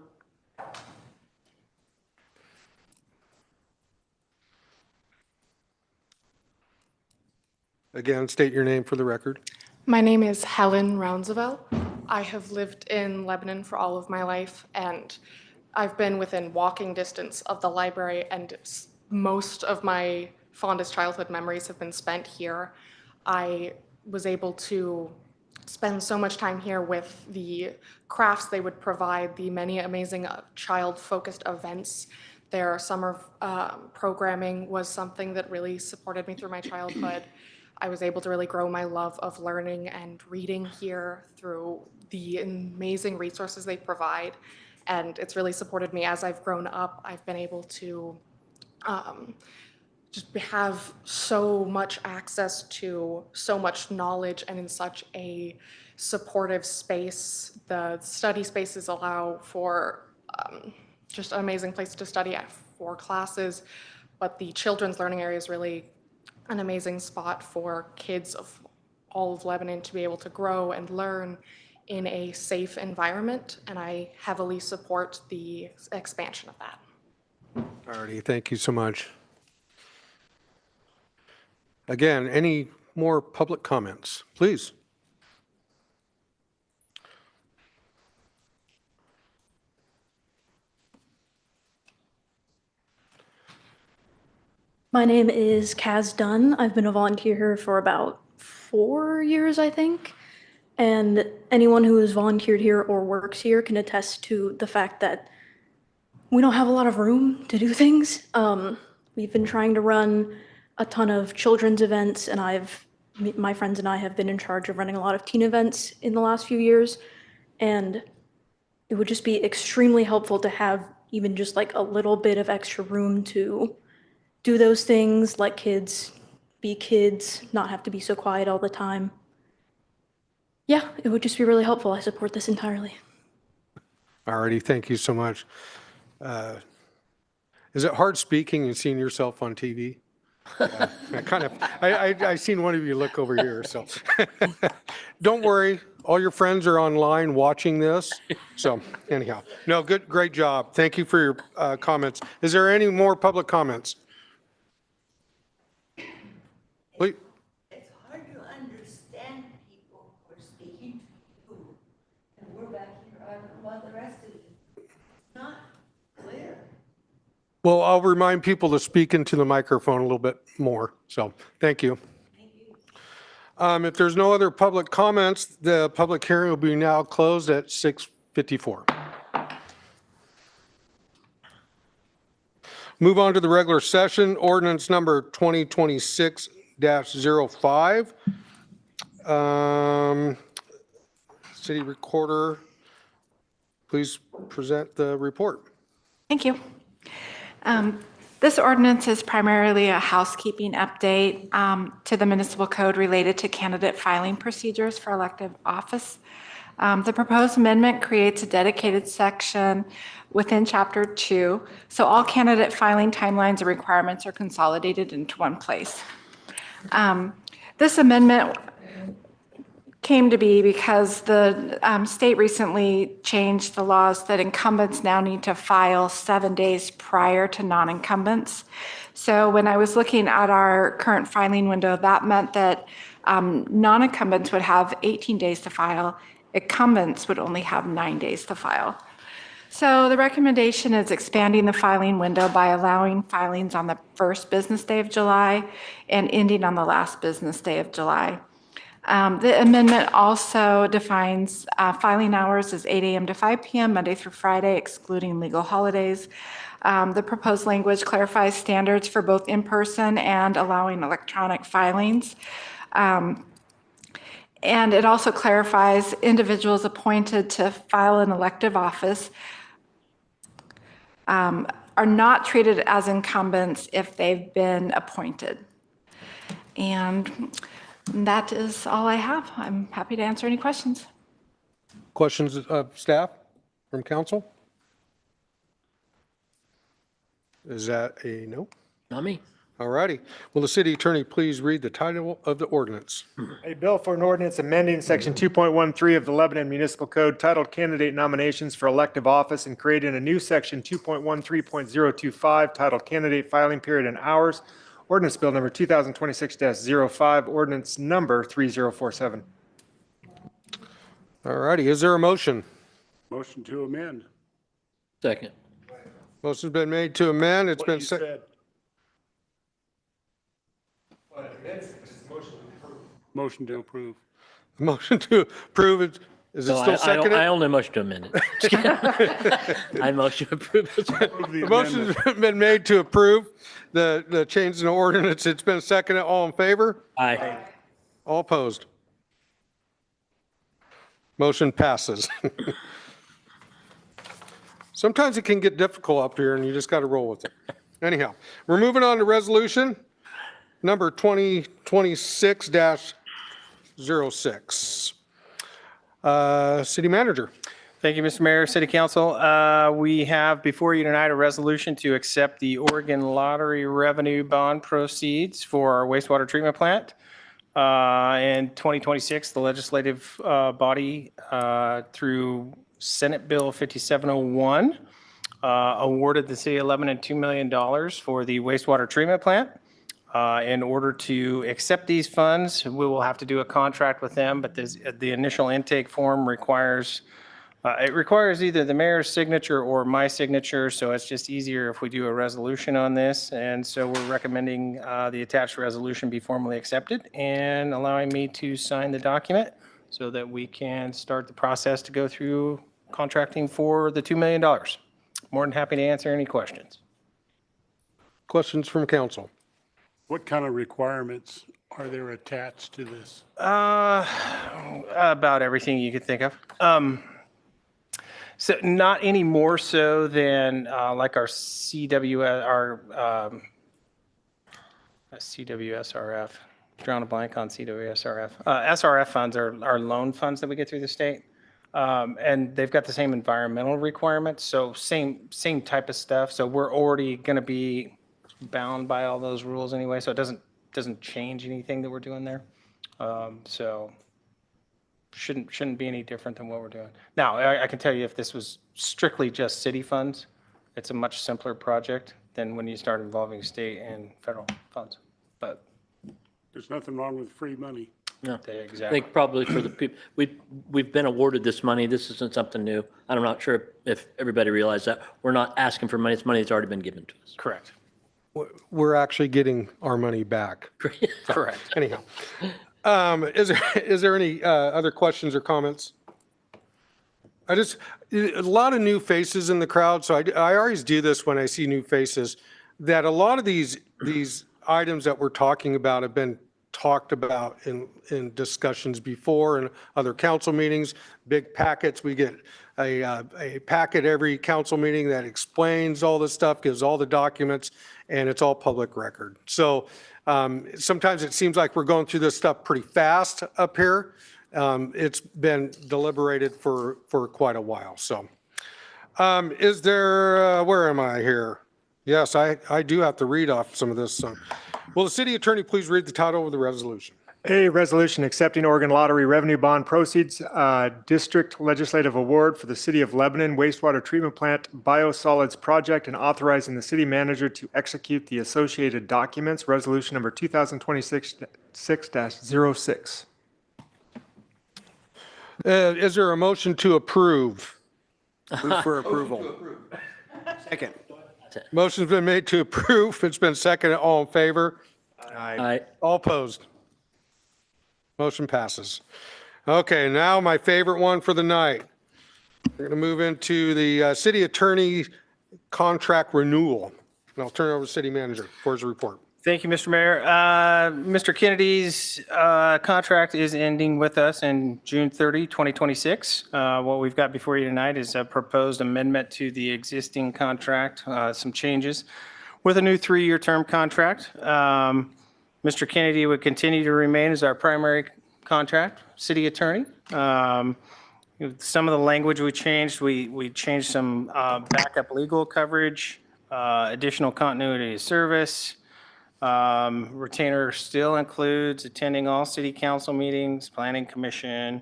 Again, state your name for the record. My name is Helen Roundseville. I have lived in Lebanon for all of my life, and I've been within walking distance of the library, and most of my fondest childhood memories have been spent here. I was able to spend so much time here with the crafts they would provide, the many amazing child-focused events. Their summer programming was something that really supported me through my childhood. I was able to really grow my love of learning and reading here through the amazing resources they provide. And it's really supported me as I've grown up. I've been able to just have so much access to so much knowledge and in such a supportive space. The study spaces allow for just an amazing place to study at for classes, but the children's learning area is really an amazing spot for kids of all of Lebanon to be able to grow and learn in a safe environment, and I heavily support the expansion of that. Alrighty, thank you so much. Again, any more public comments, please? My name is Kaz Dunn. I've been a volunteer here for about 4 years, I think. And anyone who has volunteered here or works here can attest to the fact that we don't have a lot of room to do things. We've been trying to run a ton of children's events, and my friends and I have been in charge of running a lot of teen events in the last few years. And it would just be extremely helpful to have even just like a little bit of extra room to do those things, let kids be kids, not have to be so quiet all the time. Yeah, it would just be really helpful. I support this entirely. Alrighty, thank you so much. Is it hard speaking and seeing yourself on TV? I seen one of you look over here, so. Don't worry, all your friends are online watching this. So anyhow, no, great job. Thank you for your comments. Is there any more public comments? Please. It's hard to understand people we're speaking to, and we're back here, I don't know about the rest of you. It's not clear. Well, I'll remind people to speak into the microphone a little bit more. So thank you. If there's no other public comments, the public hearing will be now closed at 6:54. Move on to the regular session, ordinance number 2026-05. City recorder, please present the report. Thank you. This ordinance is primarily a housekeeping update to the municipal code related to candidate filing procedures for elective office. The proposed amendment creates a dedicated section within Chapter 2, so all candidate filing timelines and requirements are consolidated into one place. This amendment came to be because the state recently changed the laws that incumbents now need to file 7 days prior to non-incumbents. So when I was looking at our current filing window, that meant that non-incumbents would have 18 days to file, incumbents would only have 9 days to file. So the recommendation is expanding the filing window by allowing filings on the first business day of July and ending on the last business day of July. The amendment also defines filing hours as 8 a.m. to 5 p.m. Monday through Friday, excluding legal holidays. The proposed language clarifies standards for both in-person and allowing electronic filings. And it also clarifies individuals appointed to file an elective office are not treated as incumbents if they've been appointed. And that is all I have. I'm happy to answer any questions. Questions of staff from council? Is that a no? Not me. All righty. Will the city attorney please read the title of the ordinance? A bill for an ordinance amending section 2.13 of the Lebanon Municipal Code titled Candidate Nominations for Elective Office and creating a new section 2.13.025 titled Candidate Filing Period and Hours. Ordinance Bill number 2026-05, ordinance number 3047. All righty. Is there a motion? Motion to amend. Second. Motion's been made to amend. It's What been you said. Motion to approve. Motion to approve. Is it No, still seconded? I only motion to amend it. Just kidding. I motion to approve it. The motion's been made to approve the change in the ordinance. It's been seconded. All in favor? Aye. All opposed? Motion passes. Sometimes it can get difficult up here and you just got to roll with it. Anyhow, we're moving on to resolution number 2026-06. City manager. Thank you, Mr. Mayor, City Council. We have before you tonight a resolution to accept the Oregon Lottery revenue bond proceeds for our wastewater treatment plant. In 2026, the legislative body, through Senate Bill 5701, awarded the city of Lebanon $2 million for the wastewater treatment plant. In order to accept these funds, we will have to do a contract with them, but the initial intake form requires either the mayor's signature or my signature, so it's just easier if we do a resolution on this. And so we're recommending the attached resolution be formally accepted and allowing me to sign the document so that we can start the process to go through contracting for the $2 million. More than happy to answer any questions. Questions from council? What kind of requirements are there attached to this? About everything you could think of. So not any more so than like our CWSRF. Drawing a blank on CWSRF. SRF funds are loan funds that we get through the state. And they've got the same environmental requirements, so same type of stuff. So we're already going to be bound by all those rules anyway, so it doesn't change anything that we're doing there. So shouldn't be any different than what we're doing. Now, I can tell you if this was strictly just city funds, it's a much simpler project than when you start involving state and federal funds. But There's nothing wrong with free money. No. exactly. I think probably for the people, we've been awarded this money. This isn't something new. I'm not sure if everybody realized that. We're not asking for money. It's money that's already been given to us. Correct. We're actually getting our money back. Correct. Anyhow, is there any other questions or comments? A lot of new faces in the crowd, so I always do this when I see new faces, that a lot of these items that we're talking about have been talked about in discussions before and other council meetings, big packets. We get a packet every council meeting that explains all this stuff, gives all the documents, and it's all public record. So sometimes it seems like we're going through this stuff pretty fast up here. It's been deliberated for quite a while. So is there, where am I here? Yes, I do have to read off some of this. So, will the city attorney please read the title of the resolution? A resolution accepting Oregon Lottery revenue bond proceeds, district legislative award for the City of Lebanon wastewater treatment plant biosolids project, and authorizing the city manager to execute the associated documents. Resolution number 2026-6-06. Is there a motion to approve? Move for approval. Second. Motion's been made to approve. It's been seconded. All in favor? Aye. All opposed? Motion passes. Okay, now my favorite one for the night. We're going to move into the city attorney contract renewal. And I'll turn it over to city manager for his report. Thank you, Mr. Mayor. Mr. Kennedy's contract is ending with us in June 30, 2026. What we've got before you tonight is a proposed amendment to the existing contract, some changes with a new 3-year term contract. Mr. Kennedy would continue to remain as our primary contract city attorney. Some of the language we changed, we changed some backup legal coverage, additional continuity of service. Retainer still includes attending all city council meetings, planning commission,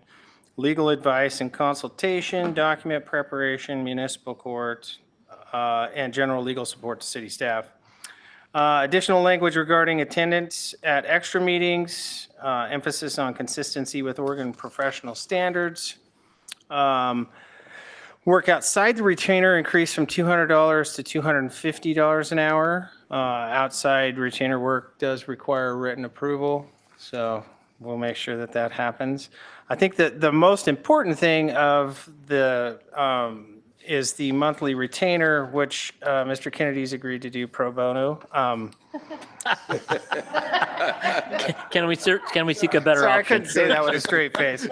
legal advice and consultation, document preparation, municipal court, and general legal support to city staff. Additional language regarding attendance at extra meetings, emphasis on consistency with Oregon professional standards. Work outside the retainer increased from $200 to $250 an hour. Outside retainer work does require written approval, so we'll make sure that that happens. I think that the most important thing of the is the monthly retainer, which Mr. Kennedy's agreed to do pro bono. Can we seek a better Sorry, option? I couldn't say that with a straight face.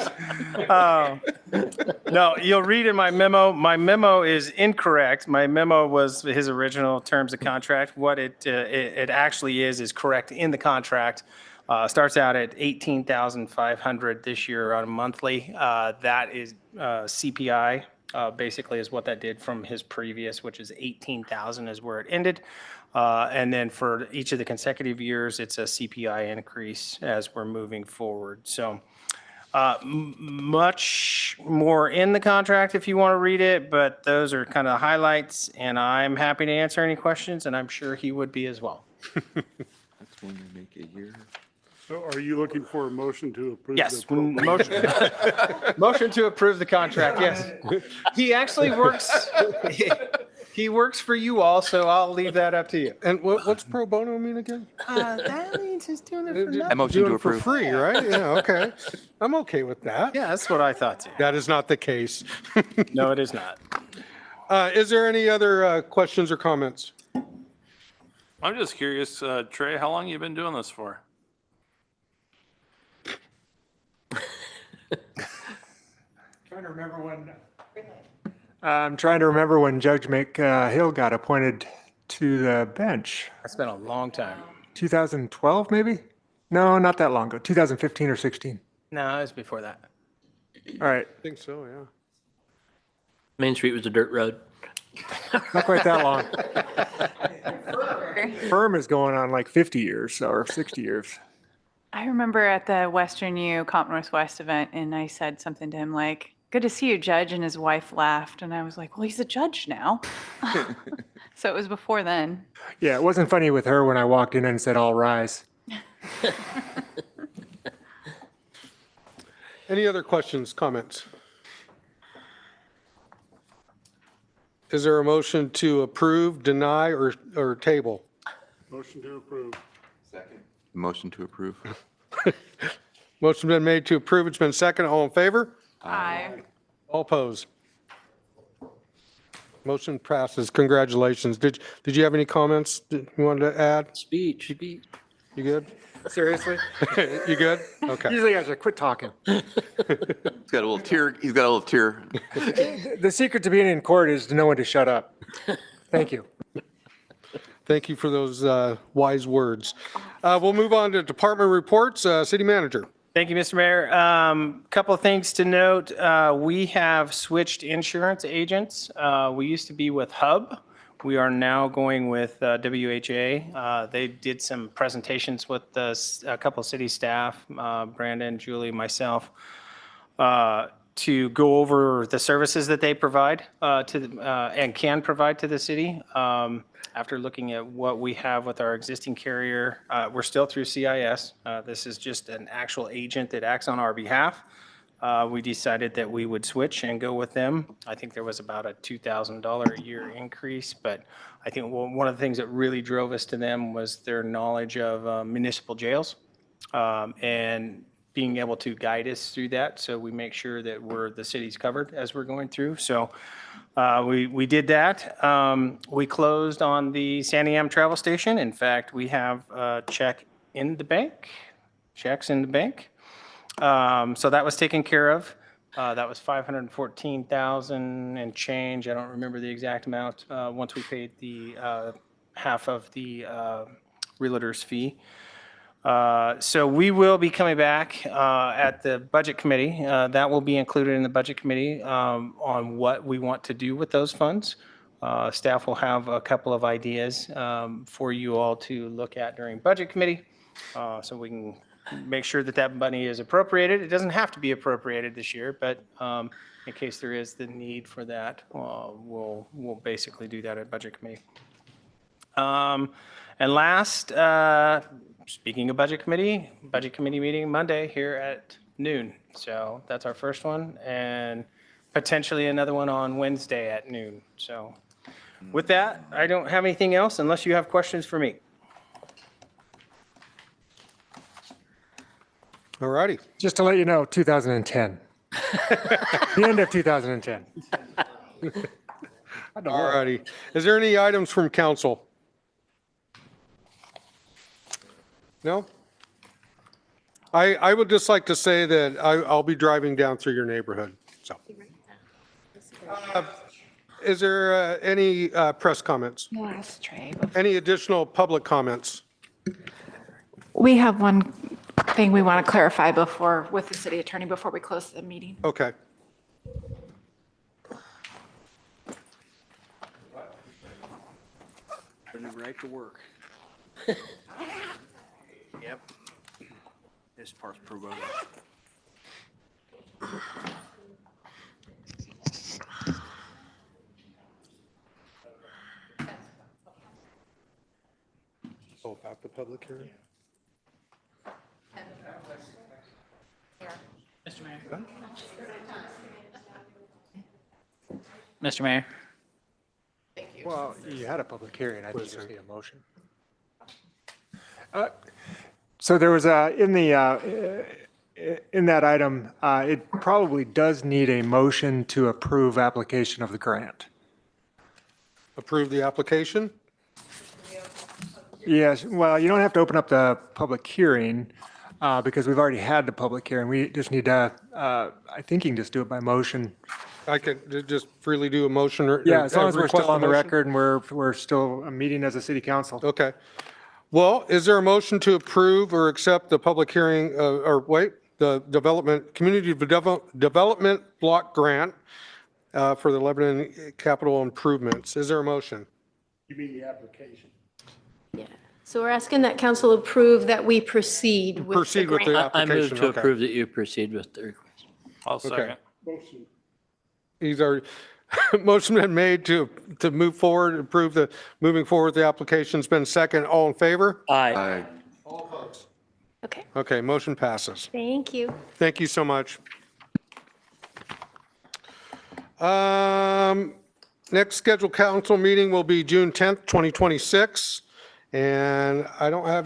No, you'll read in my memo. My memo is incorrect. My memo was his original terms of contract. What it actually is correct in the contract. Starts out at $18,500 this year on a monthly. That is CPI. Basically is what that did from his previous, which is 18,000 is where it ended. And then for each of the consecutive years, it's a CPI increase as we're moving forward. So much more in the contract if you want to read it, but those are kind of highlights, and I'm happy to answer any questions, and I'm sure he would be as well. That's when they make a year. So are you looking for a motion to approve? Yes, the motion, motion to approve the contract, yes. He actually works, he works for you all, so I'll leave that up to you. And what's pro bono mean again? That means he's doing it for nothing. I motion Doing to it for approve. free, right? Yeah, okay. I'm okay with that. Yeah, that's what I thought too. That is not the case. No, it is not. Is there any other questions or comments? I'm just curious, Trey, how long you been doing this for? Trying to remember when. I'm trying to remember when Judge McHill got appointed to the bench. It's been a long time. 2012, maybe? No, not that long ago. 2015 or 16. No, it was before that. All right, I think so, yeah. Main Street was a dirt road. not quite that long. Firm is going on like 50 years or 60 years. I remember at the Western U Comp Northwest event, and I said something to him like, "Good to see you, Judge," and his wife laughed, and I was like, "Well, he's a judge now." So it was before then. Yeah, it wasn't funny with her when I walked in and said, "All rise." Any other questions, comments? Is there a motion to approve, deny, or table? Motion to approve. Motion to approve. Motion been made to approve. It's been seconded. All in favor? Aye. All opposed? Motion passes. Congratulations. Did you have any comments that you wanted to add? Speech. You good? Seriously? You good? Okay. Usually I should quit talking. He's got a little tear. He's got a little tear. The secret to being in court is to know when to shut up. Thank you. Thank you for those wise words. We'll move on to department reports. City manager. Thank you, Mr. Mayor. Couple of things to note. We have switched insurance agents. We used to be with Hub. We are now going with WHA. They did some presentations with a couple of city staff, Brandon, Julie, myself, to go over the services that they provide and can provide to the city. After looking at what we have with our existing carrier, we're still through CIS. This is just an actual agent that acts on our behalf. We decided that we would switch and go with them. I think there was about a $2,000 a year increase, but I think one of the things that really drove us to them was their knowledge of municipal jails and being able to guide us through that. So we make sure that the city's covered as we're going through. So we did that. We closed on the Sandy Am travel station. In fact, we have a check in the bank, checks in the bank. So that was taken care of. That was $514,000 and change. I don't remember the exact amount once we paid the half of the realtor's fee. So we will be coming back at the budget committee. That will be included in the budget committee on what we want to do with those funds. Staff will have a couple of ideas for you all to look at during budget committee, so we can make sure that that money is appropriated. It doesn't have to be appropriated this year, but in case there is the need for that, we'll basically do that at budget committee. And last, speaking of budget committee meeting Monday here at noon. So that's our first one, and potentially another one on Wednesday at noon. So with that, I don't have anything else unless you have questions for me. All righty. Just to let you know, 2010. The end of 2010. All righty. Is there any items from council? No? I would just like to say that I'll be driving down through your neighborhood, so. Is there any press comments? Yes, Trey. Any additional public comments? We have one thing we want to clarify with the city attorney before we close the meeting. Okay. Putting him right to work. Yep. This part's pro bono. Oh, about the public hearing? Mr. Mayor. Mr. Mayor. Well, you had a public hearing. I think you just need a motion. So there was in that item, it probably does need a motion to approve application of the grant. Approve the application? Yes, well, you don't have to open up the public hearing because we've already had the public hearing. We just need to, I think you can just do it by motion. I could just freely do a motion or? Yeah, as long as we're request still a on the motion? record and we're still meeting as a city council. Okay. Well, is there a motion to approve or accept the public hearing, the community development block grant for the Lebanon capital improvements? Is there a motion? You mean the application? So we're asking that council approve that we proceed with the Proceed with the grant. I move application, to okay. approve that you proceed with the request. I'll second. Motion. He's already, motion been made to move forward, approve the, moving forward, the application's been second. All in favor? Aye. Aye. All opposed? Okay, Okay, motion passes. thank you. Thank you so much. Next scheduled council meeting will be June 10th, 2026. And I don't have